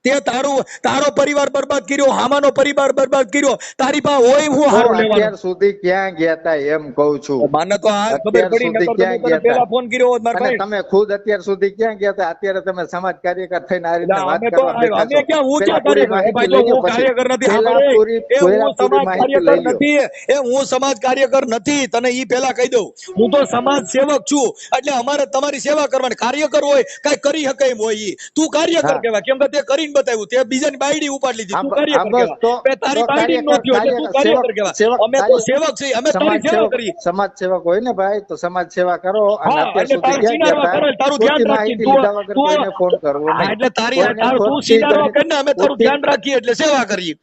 Speaker 2: તે તારો પરિવાર બરબાદ કર્યો, હામાનો પરિવાર બરબાદ કર્યો, તારી પાસે હોય હું
Speaker 4: તો
Speaker 2: હારું
Speaker 4: અત્યાર
Speaker 2: લેવાનું?
Speaker 4: સુધી ક્યાં ગયા તા એમ કઉ છું.
Speaker 2: મને તો આ ખબર
Speaker 4: અત્યાર
Speaker 2: પડી,
Speaker 4: સુધી
Speaker 2: નકર
Speaker 4: ક્યાં
Speaker 2: તો તને
Speaker 4: ગયા
Speaker 2: પહેલા
Speaker 4: તા?
Speaker 2: ફોન કર્યો હોત મારા
Speaker 4: અને
Speaker 2: ભાઈ.
Speaker 4: તમે ખુદ અત્યાર સુધી ક્યાં ગયા તા? અત્યારે તમે સમાજ કાર્યકર થઈને આ રીતે વાત
Speaker 2: અમે તો
Speaker 4: કરવા બેઠા
Speaker 2: અમે
Speaker 4: છો.
Speaker 2: ક્યાં હું
Speaker 4: પેલા
Speaker 2: ક્યાં
Speaker 4: પૂરી
Speaker 2: કાર્યકર? એ
Speaker 4: માહિતી
Speaker 2: ભાઈ જો
Speaker 4: લઈ લો
Speaker 2: હું
Speaker 4: પછી.
Speaker 2: કાર્યકર નથી.
Speaker 4: પેલા
Speaker 2: સાંભળે,
Speaker 4: પૂરી
Speaker 2: એ હું
Speaker 4: પૂરી
Speaker 2: સમાજ
Speaker 4: માહિતી
Speaker 2: કાર્યકર
Speaker 4: લઈ લો.
Speaker 2: નથી. એ હું સમાજ કાર્યકર નથી, તને ઈ પહેલા કહી દઉં. હું તો સમાજ સેવક છું, એટલે અમારે તમારી સેવા કરવાની. કાર્યકર હોય કઈ કરી શકે એમ હોય ઈ. તું કાર્યકર
Speaker 4: હા.
Speaker 2: કહેવાય, કેમ કે તે કરીને બતાવ્યું, તે બીજાની બાયડી ઉપાડી લીધી, તું
Speaker 4: આ
Speaker 2: કાર્યકર
Speaker 4: બસ
Speaker 2: કહેવાય.
Speaker 4: તો
Speaker 2: બે તારી બાયડી નો થયો એટલે તું કાર્યકર કહેવાય. અમે તો સેવક છીએ, અમે તારી સેવા કરીએ.
Speaker 4: સમાજ સેવક હોય ને ભાઈ, તો સમાજ સેવા કરો. અને
Speaker 2: હા,
Speaker 4: અત્યાર
Speaker 2: એટલે
Speaker 4: સુધી
Speaker 2: તારું
Speaker 4: ક્યાં ગયા
Speaker 2: સિનારવા
Speaker 4: તા?
Speaker 2: કરે, તારું
Speaker 4: ખોટી
Speaker 2: ધ્યાન રાખી.
Speaker 4: માહિતી લીધા વગર કોઈને ફોન કરવો
Speaker 2: હા,
Speaker 4: નહીં.
Speaker 2: એટલે
Speaker 4: કોઈને
Speaker 2: તું
Speaker 4: ખોટી
Speaker 2: સિનારવા કરીને અમે તારું
Speaker 4: ખોટી-
Speaker 2: ધ્યાન રાખીએ એટલે સેવા કરીએ.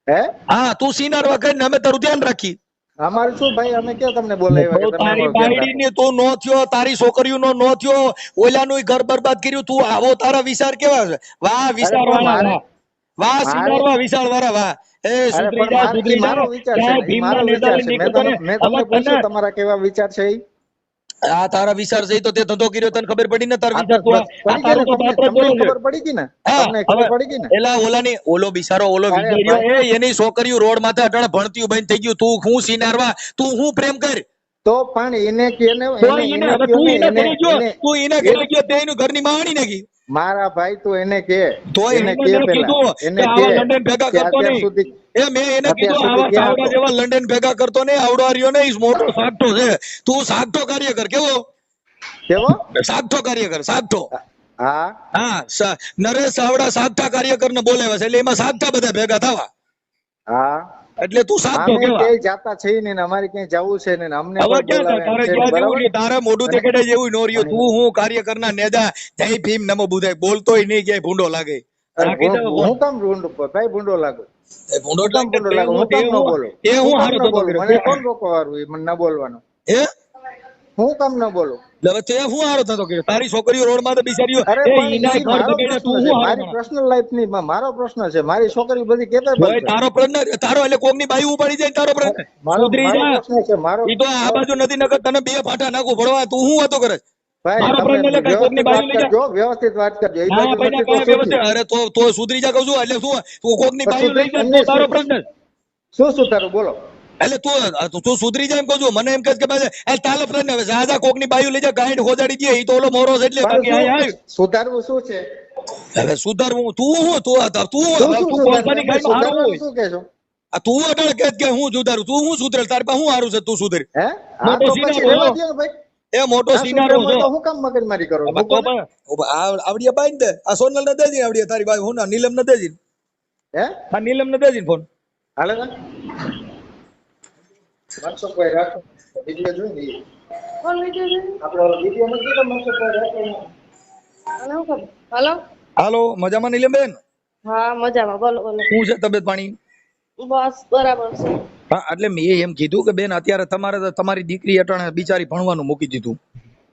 Speaker 4: હે
Speaker 2: હા, તું સિનારવા કરીને અમે તારું ધ્યાન રાખીએ.
Speaker 4: અમારે શું ભાઈ, અમે ક્યાં તમને બોલાવ્યા કે
Speaker 2: તો
Speaker 4: તમે
Speaker 2: તારી
Speaker 4: અમારું ધ્યાન રાખો?
Speaker 2: બાયડીને તું નો થયો, તારી છોકરીઓનો નો થયો, ઓલાનું ઘર બરબાદ કર્યું, તું આવો, તારા વિચાર કેવા છે? વાહ વિચાર
Speaker 4: પણ
Speaker 2: વાળા,
Speaker 4: મારે-
Speaker 2: વાહ સિનારવા વિચાર વાળા, વાહ. એ
Speaker 4: અરે
Speaker 2: સુધરી
Speaker 4: પણ
Speaker 2: જા,
Speaker 4: ઈ
Speaker 2: સુધરી
Speaker 4: મારો
Speaker 2: જા.
Speaker 4: વિચાર છે
Speaker 2: ક્યાંય
Speaker 4: ને, ઈ
Speaker 2: ભીમના
Speaker 4: મારો
Speaker 2: નેજા
Speaker 4: વિચાર
Speaker 2: લઈને
Speaker 4: છે. મેં
Speaker 2: નીકળતો
Speaker 4: તમને
Speaker 2: ને.
Speaker 4: તમને
Speaker 2: હવે
Speaker 4: પૂછ્યું
Speaker 2: તને
Speaker 4: તમારા કેવા વિચાર છે ઈ?
Speaker 2: આ તારા વિચાર છે ઈ તો તે ધંધો કર્યો, તને ખબર પડી ને તારા
Speaker 4: આ
Speaker 2: વિચાર?
Speaker 4: તો
Speaker 2: તું
Speaker 4: બસ
Speaker 2: આ
Speaker 4: પડી ગઈ ને
Speaker 2: તારું તો
Speaker 4: તમને,
Speaker 2: પાત્ર
Speaker 4: તમને
Speaker 2: બોલો છે.
Speaker 4: ખબર પડી ગઈ ને?
Speaker 2: હા,
Speaker 4: તમને
Speaker 2: હવે
Speaker 4: ખબર પડી ગઈ ને?
Speaker 2: એલા ઓલો બિચારો ઓલો
Speaker 4: અરે
Speaker 2: વિજય રહ્યો,
Speaker 4: ભાઈ,
Speaker 2: એની છોકરીઓ રોડ માથે અટાણે ભણતી બંધ થઈ ગયું. તું હું સિનારવા, તું હું પ્રેમ કર.
Speaker 4: તો પણ એને કેને
Speaker 2: તો
Speaker 4: એને
Speaker 2: એને
Speaker 4: એને
Speaker 2: હવે
Speaker 4: કયો
Speaker 2: તું
Speaker 4: ને
Speaker 2: એના
Speaker 4: એને
Speaker 2: ઘરે ગયો,
Speaker 4: એને
Speaker 2: તું એના
Speaker 4: એ-
Speaker 2: ઘરે ગયો, તે એનું ઘરની માણી નાખી.
Speaker 4: મારા ભાઈ તું એને કે
Speaker 2: તો
Speaker 4: એને
Speaker 2: એને
Speaker 4: કે
Speaker 2: મેં
Speaker 4: પેલા
Speaker 2: કીધું
Speaker 4: એને
Speaker 2: કે
Speaker 4: કે
Speaker 2: આવા લંડન ભેગા
Speaker 4: કે
Speaker 2: કરતો
Speaker 4: અત્યાર
Speaker 2: નહીં.
Speaker 4: સુધી
Speaker 2: મેં એને
Speaker 4: અત્યાર
Speaker 2: કીધું
Speaker 4: સુધી
Speaker 2: આવા
Speaker 4: ક્યાં
Speaker 2: સાવડા
Speaker 4: હતો?
Speaker 2: જેવા લંડન ભેગા કરતો નહીં, આવડો રહ્યો ને ઈ મોટો સાગઠો છે. તું સાગઠો કાર્યકર કેવો?
Speaker 4: કેવો?
Speaker 2: સાગઠો કાર્યકર, સાગઠો.
Speaker 4: હા
Speaker 2: હા, નરેશ સાવડા સાગઠા કાર્યકર ને બોલાવ્યા છે, એટલે એમાં સાગઠા બધા ભેગા થવા.
Speaker 4: હા
Speaker 2: એટલે તું સાગઠો
Speaker 4: અમે
Speaker 2: કેવા?
Speaker 4: ક્યાંય જાતા છે ને, અમારે ક્યાંય જવું છે ને, અમને
Speaker 2: હવે
Speaker 4: કોઈ
Speaker 2: ક્યાં
Speaker 4: બોલાવે એમ
Speaker 2: તારે
Speaker 4: છે ને,
Speaker 2: ક્યાં જેવું
Speaker 4: બરાબર?
Speaker 2: રહ્યું? તારે મોઢું
Speaker 4: અને-
Speaker 2: દેખાડે જેવું નો રહ્યું.
Speaker 4: અને-
Speaker 2: તું હું કાર્યકર ના નેજા જય ભીમ નમો બુધાય બોલતોય નહીં, ક્યાંય ભૂંડો લાગે. રાખી દે ફોન.
Speaker 4: હું કામ ભૂંડો ભાઈ ભૂંડો લાગુ?
Speaker 2: એ ભૂંડો
Speaker 4: હું કામ
Speaker 2: લાગે
Speaker 4: ભૂંડો
Speaker 2: તે
Speaker 4: લાગુ? હું કામ ન બોલું?
Speaker 2: એ
Speaker 4: હું
Speaker 2: હું
Speaker 4: કામ
Speaker 2: હારો
Speaker 4: ન
Speaker 2: ધંધો
Speaker 4: બોલું?
Speaker 2: કર્યો?
Speaker 4: મને કોણ રોકવાનું મને ન બોલવાનું?
Speaker 2: હે?
Speaker 4: હું કામ ન બોલું?
Speaker 2: એટલે તે હું હારો ધંધો કર્યો? તારી છોકરીઓ રોડ માં તો બિચારીઓ
Speaker 4: અરે
Speaker 2: એ
Speaker 4: પણ
Speaker 2: ઈના
Speaker 4: ઈ
Speaker 2: ઘર
Speaker 4: મારો
Speaker 2: બગડ્યા,
Speaker 4: પ્રશ્ન
Speaker 2: તું
Speaker 4: છે,
Speaker 2: હું હારો
Speaker 4: મારી
Speaker 2: માણસ?
Speaker 4: પર્સનલ લાઈફ ની મારો પ્રશ્ન છે. મારી છોકરી બધી કેતા
Speaker 2: જોઈ તારો પ્રશ્ન, તારો એટલે કોકની બાઈ ઉપાડી જાય તારો પ્રશ્ન.
Speaker 4: મારો
Speaker 2: સુધરી
Speaker 4: મારો
Speaker 2: જા.
Speaker 4: પ્રશ્ન છે મારો.
Speaker 2: ઈ તો આ બાજુ નથી, નકર તને બે ફાટા નાખું ભરવા. તું હું વાતો કરે?
Speaker 4: ભાઈ
Speaker 2: મારો
Speaker 4: તમે
Speaker 2: પ્રશ્ન એટલે કઈ કોકની
Speaker 4: વ્યવસ્થિત વાત
Speaker 2: બાઈ લઈ જા.
Speaker 4: કરજો, વ્યવસ્થિત વાત કરજો. એ
Speaker 2: ના
Speaker 4: બાજુ
Speaker 2: ભાઈ
Speaker 4: નથી તો
Speaker 2: કાંઈ
Speaker 4: શું
Speaker 2: વ્યવસ્થિત.
Speaker 4: થયું?
Speaker 2: અરે તો સુધરી જા કહું છું. એટલે શું તું કોકની બાઈ લઈ જા,
Speaker 4: એમને
Speaker 2: તો તારો
Speaker 4: શું-
Speaker 2: પ્રશ્ન.
Speaker 4: શું તારું બોલો?
Speaker 2: એટલે તું સુધરી જાય એમ કહું છું. મને એમ કહે કે ભાઈ એ તારો પ્રશ્ન હવે જા કોકની બાયું લઈ જા, ગાંઠ ખોજાડી દે. ઈ તો ઓલો મોરો છે એટલે
Speaker 4: પણ
Speaker 2: બાકી
Speaker 4: શું
Speaker 2: આય
Speaker 4: સુધારવું શું છે?
Speaker 2: હવે સુધારવું તું હું તું
Speaker 4: શું
Speaker 2: કોલસાની ગાયમાં હારું
Speaker 4: સુધારવાનું
Speaker 2: હોય.
Speaker 4: શું કહેશો?
Speaker 2: આ તું અટળ કે હું સુધારું, તું હું સુધરે, તારી પાસે હું હારું છે, તું સુધર.
Speaker 4: હે આ
Speaker 2: મોટો
Speaker 4: તો
Speaker 2: સિનારો
Speaker 4: પછી રહેવા
Speaker 2: હો.
Speaker 4: દ્યો ને ભાઈ.
Speaker 2: એ મોટો
Speaker 4: આ
Speaker 2: સિનારો
Speaker 4: સુધારવું હોય
Speaker 2: છો.
Speaker 4: તો હું કામ મગજમારી કરો?
Speaker 2: હવે તો પણ આવડિયા બાઈ દે, આ સોનલ ને દેજી આવડિયા તારી બાઈ હું ના નીલમ ને દેજી,
Speaker 4: હે
Speaker 2: આ નીલમ ને દેજી ફોન.
Speaker 4: હાલે ને મનસુખભાઈ રાખો વિડિયો જોઈ લઈએ.
Speaker 5: કોણ વિડિયો છે?
Speaker 4: આપણો વિડિયો નથી તો મનસુખભાઈ રાખો.
Speaker 5: Hello hello.
Speaker 2: હાલો, મજામાં નીલમ બેન?
Speaker 5: હા મજામાં, બોલો બોલો.
Speaker 2: શું છે તબિયત પાણી?
Speaker 5: બસ બરાબર છે.
Speaker 2: હા, એટલે મેં એમ કીધું કે બેન અત્યારે તમારી દીકરી અટાણે બિચારી ભણવાનું મૂકી દીધું,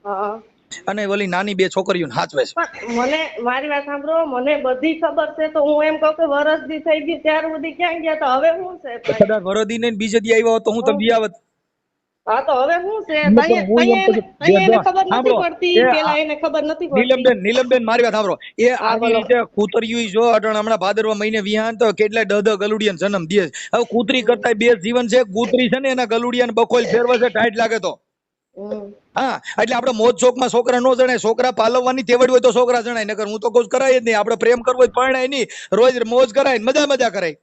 Speaker 5: હા
Speaker 2: અને ઓલી નાની બે છોકરીઓને હાચવે છે.
Speaker 5: પણ મને મારી વાત સાંભળો, મને બધી ખબર છે, તો હું એમ કહું કે વરસ દી થઈ ગઈ ત્યાર સુધી ક્યાં ગયા, તો હવે શું છે ભાઈ?
Speaker 2: કદાચ વરદી ને બીજે દી આવ્યા હોત તો હું તમને આવત.
Speaker 5: હા તો હવે શું છે?
Speaker 2: હું એમ કહું છું,
Speaker 5: એને ખબર નથી
Speaker 2: સાંભળો,
Speaker 5: પડતી,
Speaker 2: એ
Speaker 5: પેલા એને ખબર નથી પડતી.
Speaker 2: નીલમબેન મારી વાત સાંભળો. એ
Speaker 5: હા,
Speaker 2: આવી
Speaker 5: બોલો.
Speaker 2: રીતે કૂતરિયું જો અટાણે હમણાં ભાદરવા મહિને વિહાન તો કેટલાય દહ ગલુડિયાને જન્મ દે છે. હવે કૂતરી કરતા બે જીવન છે. કૂતરી છે ને એના ગલુડિયાને બકોલ ફેરવે છે, ટાઈટ લાગે તો.
Speaker 5: હમ.
Speaker 2: હા, એટલે આપણે મોજ શોખમાં છોકરા નો જણાય. છોકરા પાલવવાની તેવડ હોય તો છોકરા જણાય, નકર હું તો કહું કરાય જ નહીં. આપણે પ્રેમ કરવો હોય પરણાય નહીં, રોજ મોજ કરાય, મજા કરાય.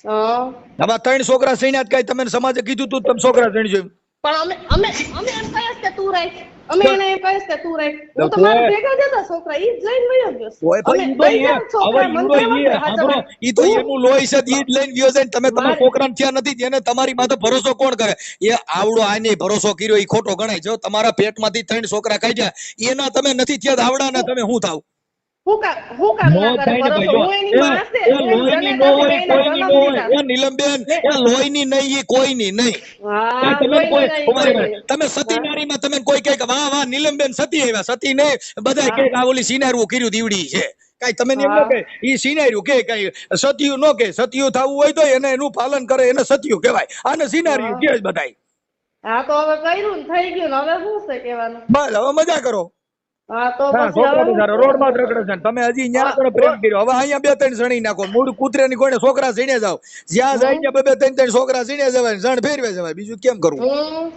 Speaker 5: હા
Speaker 2: હવે 3 છોકરા સૈન્યાત કઈ તમે સમાજે કીધું તું તમે છોકરા જણી જોયું?
Speaker 5: પણ અમે અમે અમે એમ કહીએ કે તું રાખ. અમે એને એમ કહીશ કે તું રાખ, હું તો મારા ભેગા જ હતા છોકરા, ઈ જ લઈને વયો ગયો છે.
Speaker 2: ઓય ભાઈ,
Speaker 5: અમે
Speaker 2: ઈ તો
Speaker 5: દઈ ગયા છોકરા,
Speaker 2: હવે
Speaker 5: મને
Speaker 2: ઈ
Speaker 5: કહેવાય કે
Speaker 2: સાંભળો, ઈ તો એનું લોહી છે, ઈ જ લઈને ગયો છે ને તમે તમારા છોકરાને થયા નથી, એને તમારી માથે ભરોસો કોણ કરે? એ આવડો આને ભરોસો કર્યો ઈ ખોટો ગણાય. જો તમારા પેટમાંથી 3 છોકરા કાઢ્યા, એના તમે નથી થયા, આવડાના તમે શું થાવ?
Speaker 5: હું કામ
Speaker 2: નો
Speaker 5: ના કરે
Speaker 2: થાય ને
Speaker 5: ભરોસો?
Speaker 2: ભાઈ,
Speaker 5: હું એની માં છે,
Speaker 2: એ
Speaker 5: હું
Speaker 2: લોહીની
Speaker 5: જને
Speaker 2: નો
Speaker 5: નથી,
Speaker 2: હોય,
Speaker 5: મેં એને
Speaker 2: કોઈની
Speaker 5: જન્મ
Speaker 2: નો હોય.
Speaker 5: દીધા.
Speaker 2: એ નીલમબેન, એ લોહીની નહીં, એ કોઈની નહીં.
Speaker 5: હા,
Speaker 2: કાંઈ તમે
Speaker 5: લોહીની
Speaker 2: કોઈ
Speaker 5: નહીં,
Speaker 2: ઉભા રહો.
Speaker 5: કોઈની.
Speaker 2: તમે સતી નારીમાં તમે કોઈ કહે કે વાહ વાહ નીલમબેન સતી આવ્યા, સતી નહીં, બધા કહે કે આ ઓલી સિનારવું કર્યું દીવડી છે. કાઈ તમે એમ ન કહે ઈ સિનાર્યું કે કઈ સતિયું ન કે, સતિયું થવું હોય તો એને એનું પાલન કરે, એને સતિયું કહેવાય, આને સિનાર્યું કે બધાય.
Speaker 5: હા તો હવે કર્યું ને થઈ ગયું ને, હવે શું છે કહેવાનું?
Speaker 2: બસ હવે મજા કરો.
Speaker 5: હા તો
Speaker 2: હા,
Speaker 5: પછી
Speaker 2: છોકરા
Speaker 5: હવે
Speaker 2: બિચારા રોડમાં જ રખડે છે ને તમે હજી ન્યા કોને પ્રેમ કર્યો? હવે અહીંયા 2-3 જણી નાખો, મૂળ કૂતરાની કોઈને છોકરા સીણે જાવ, જ્યાં જાય ત્યાં 2-3 છોકરા સીણે જવાય, જણ ફેરવે જવાય, બીજું કેમ કરવું?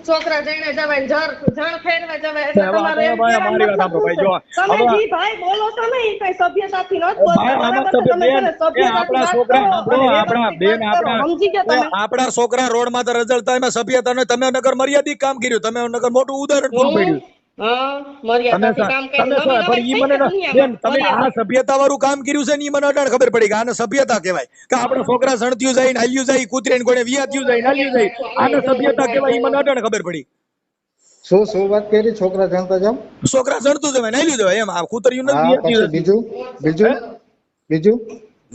Speaker 5: છોકરા જઈને જવાય, જણ ફેરવા જવાય, એટલે
Speaker 2: હવે
Speaker 5: તમારે એમ
Speaker 2: ભાઈ,
Speaker 5: કહેવાનો
Speaker 2: મારી વાત
Speaker 5: મતલબ
Speaker 2: સાંભળો
Speaker 5: શું
Speaker 2: ભાઈ,
Speaker 5: છે?
Speaker 2: જો
Speaker 5: તમે
Speaker 2: હવે
Speaker 5: જી ભાઈ બોલો છો ને ઈ કઈ સભ્યતાથી નથી
Speaker 2: ભાઈ,
Speaker 5: બોલતા,
Speaker 2: આમાં
Speaker 5: બરાબર છે? તમે
Speaker 2: બેન,
Speaker 5: છે ને
Speaker 2: એ આપણા
Speaker 5: સભ્યતાથી
Speaker 2: છોકરા
Speaker 5: વાત કરો
Speaker 2: સાંભળો,
Speaker 5: અને
Speaker 2: આપણા
Speaker 5: વ્યવસ્થિત
Speaker 2: બેન,
Speaker 5: વાત કરો. સમજી ગયા તમે?
Speaker 2: આપણા છોકરા રોડમાં તો રઝળતા, એમાં સભ્યતા નહીં. તમે નગર મર્યાદિત કામ કર્યું, તમે નગર મોટું ઉદાહરણ પૂરું પાડ્યું.
Speaker 5: હા,
Speaker 2: તમે
Speaker 5: મર્યાદાથી કામ
Speaker 2: તમે
Speaker 5: કર્યું. નવી
Speaker 2: પણ ઈ
Speaker 5: નવાઈ
Speaker 2: મને
Speaker 5: થઈ છે
Speaker 2: બેન,
Speaker 5: દુનિયામાં.
Speaker 2: તમે આ સભ્યતા વાળું કામ કર્યું છે ને ઈ મને અટાણ ખબર પડી કે આને સભ્યતા કહેવાય, કે આપણા છોકરા સણત્યું જાય ને હાલ્યું જાય, કૂતરીને કોણે વિયાત્યું જાય ને હાલ્યું જાય, આને સભ્યતા કહેવાય, ઈ મને અટાણ ખબર પડી.
Speaker 4: શું વાત કરી? છોકરા જાણતા જામ,
Speaker 2: છોકરા સણતું જવાય ને હાલ્યું જવાય, એમ આ કૂતરીયું નથી
Speaker 4: હા પછી
Speaker 2: વિયાત્યું.
Speaker 4: બીજું બીજું બીજું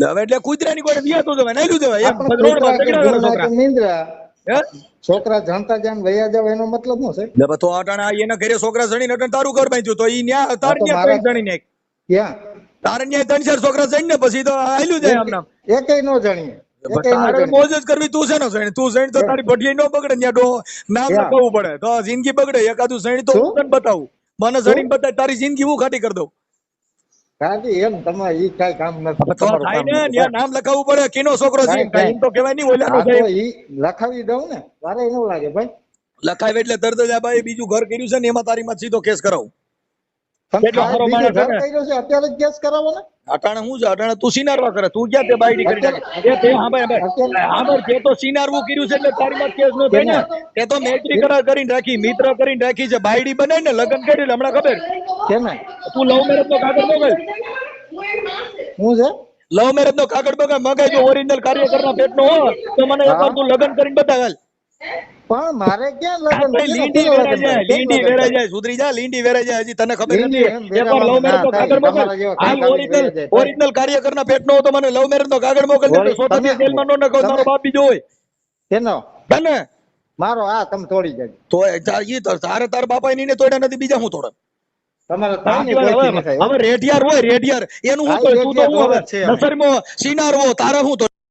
Speaker 2: હવે એટલે કૂતરાની કોણે વિયાતું જવાય ને હાલ્યું જવાય, એમ
Speaker 4: આપણે
Speaker 2: રોડમાં
Speaker 4: કૂતરા કે
Speaker 2: ઝઘડા કરે
Speaker 4: ભૂંડા કે
Speaker 2: છોકરા.
Speaker 4: નીંદરા,
Speaker 2: હે?
Speaker 4: છોકરા જાણતા જાણ વયા જાવ એનો મતલબ શું છે?
Speaker 2: એટલે તો અટાણા એના ઘરે છોકરા સણીને અટાણ તારું ઘર બાંધ્યું, તો ઈ ન્યા તાર
Speaker 4: તો
Speaker 2: ન્યા
Speaker 4: મારા-
Speaker 2: ત્રણ સણી નાખ,
Speaker 4: ક્યાં
Speaker 2: તાર ન્યા 3-4 છોકરા સણી ને પછી તો હાલ્યું જાય આમ નામ.
Speaker 4: એકેય નો જાણીએ, એકેય નો
Speaker 2: તારે
Speaker 4: જાણીએ.
Speaker 2: મોજ જ કરવી, તું છે ને સણી, તું સણી તો તારી ભઠિયાઈ નો બગડે, ન્યા ડો નામ
Speaker 4: ક્યાં?
Speaker 2: લખાવવું પડે તો જિંદગી બગડે. એકાદું સણી તો
Speaker 4: શું?
Speaker 2: હું તને બતાવું, મને સણી બતાય, તારી જિંદગી હું ખાટી કરી દઉં.
Speaker 4: કાકી એમ તમારે ઈ કાંઈ કામ નથી,
Speaker 2: તો
Speaker 4: તમારું
Speaker 2: થાય
Speaker 4: કામ
Speaker 2: ને,
Speaker 4: નથી.
Speaker 2: ન્યા નામ લખાવવું પડે, કેનો છોકરો છે એમ કાંઈ, એમ તો કહેવાય નહીં ઓલાનો
Speaker 4: હા
Speaker 2: છે
Speaker 4: તો
Speaker 2: એમ.
Speaker 4: ઈ લખાવી દઉં ને, વારે ન લાગે ભાઈ.
Speaker 2: લખાવે એટલે તરત જ આ ભાઈ બીજું ઘર કર્યું છે ને એમાં તારી માં સીધો કેસ કરાવું.
Speaker 4: તમે
Speaker 2: કેટલો
Speaker 4: આ
Speaker 2: સારો
Speaker 4: બીજું
Speaker 2: માણસ છે
Speaker 4: ઘર
Speaker 2: ને.
Speaker 4: કર્યો છે અત્યારે જ કેસ કરાવો ને.
Speaker 2: અટાણે શું છે, અટાણે તું સિનારવા કરે, તું ક્યાં તે બાયડી કરી નાખે? એ તે હાંભળ, તે તો સિનારવું કર્યું છે એટલે તારી માં કેસ નો થાય ને. તે તો મૈત્રી કરાર કરીને રાખી, મિત્ર કરીને રાખી છે, બાયડી બનાવી ને લગ્ન કરી, હમણાં ખબર
Speaker 4: કેમે
Speaker 2: તું લવ મેરેજ નો કાગળ મોકલ,
Speaker 4: હું છે?
Speaker 2: લવ મેરેજ નો કાગળ મગાઈ, જો ઓરિજિનલ કાર્યકર ના પેટ નો હોય તો મને એકવાર તું લગ્ન કરીને બતાવ.
Speaker 4: પણ મારે ક્યાં લગ્ન?
Speaker 2: ભાઈ, લીંડી વેરાઈ જાય, લીંડી વેરાઈ જાય, સુધરી જા, લીંડી વેરાઈ જાય, હજી તને ખબર
Speaker 4: લીંડી
Speaker 2: નથી.
Speaker 4: એમ
Speaker 2: એકવાર લવ મેરેજ નો
Speaker 4: વેરાવામાં
Speaker 2: કાગળ
Speaker 4: ના
Speaker 2: મોકલ,
Speaker 4: થાય, તમારા જેવા
Speaker 2: હાલ
Speaker 4: કાંઈ
Speaker 2: ઓરિજિનલ
Speaker 4: વેરાઈ જાય.
Speaker 2: ઓરિજિનલ કાર્યકર ના પેટ નો હોય તો મને લવ મેરેજ નો કાગળ મોકલ દે,
Speaker 4: ઓરી-
Speaker 2: સોસાથી
Speaker 4: તમે-
Speaker 2: જેલમાં નો નખો, તારો બાપ બીજો હોય
Speaker 4: કેનો
Speaker 2: તને
Speaker 4: મારો આ તમે તોડી જાય,
Speaker 2: તો ઈ તો તારે તાર બાપા એને તોડ્યા નથી, બીજા હું તોડે?
Speaker 4: તમારે
Speaker 2: હા,
Speaker 4: ત્રણેય કોઈથી ન થાય, હો.
Speaker 2: હવે રેઢિયાર હોય, રેઢિયાર એનું હું
Speaker 4: હા,
Speaker 2: કહું, તું તો
Speaker 4: રેઢિયાર
Speaker 2: હું હવે
Speaker 4: તોડે જ છે હવે.
Speaker 2: નસરમો સિનારવો, તારે હું તો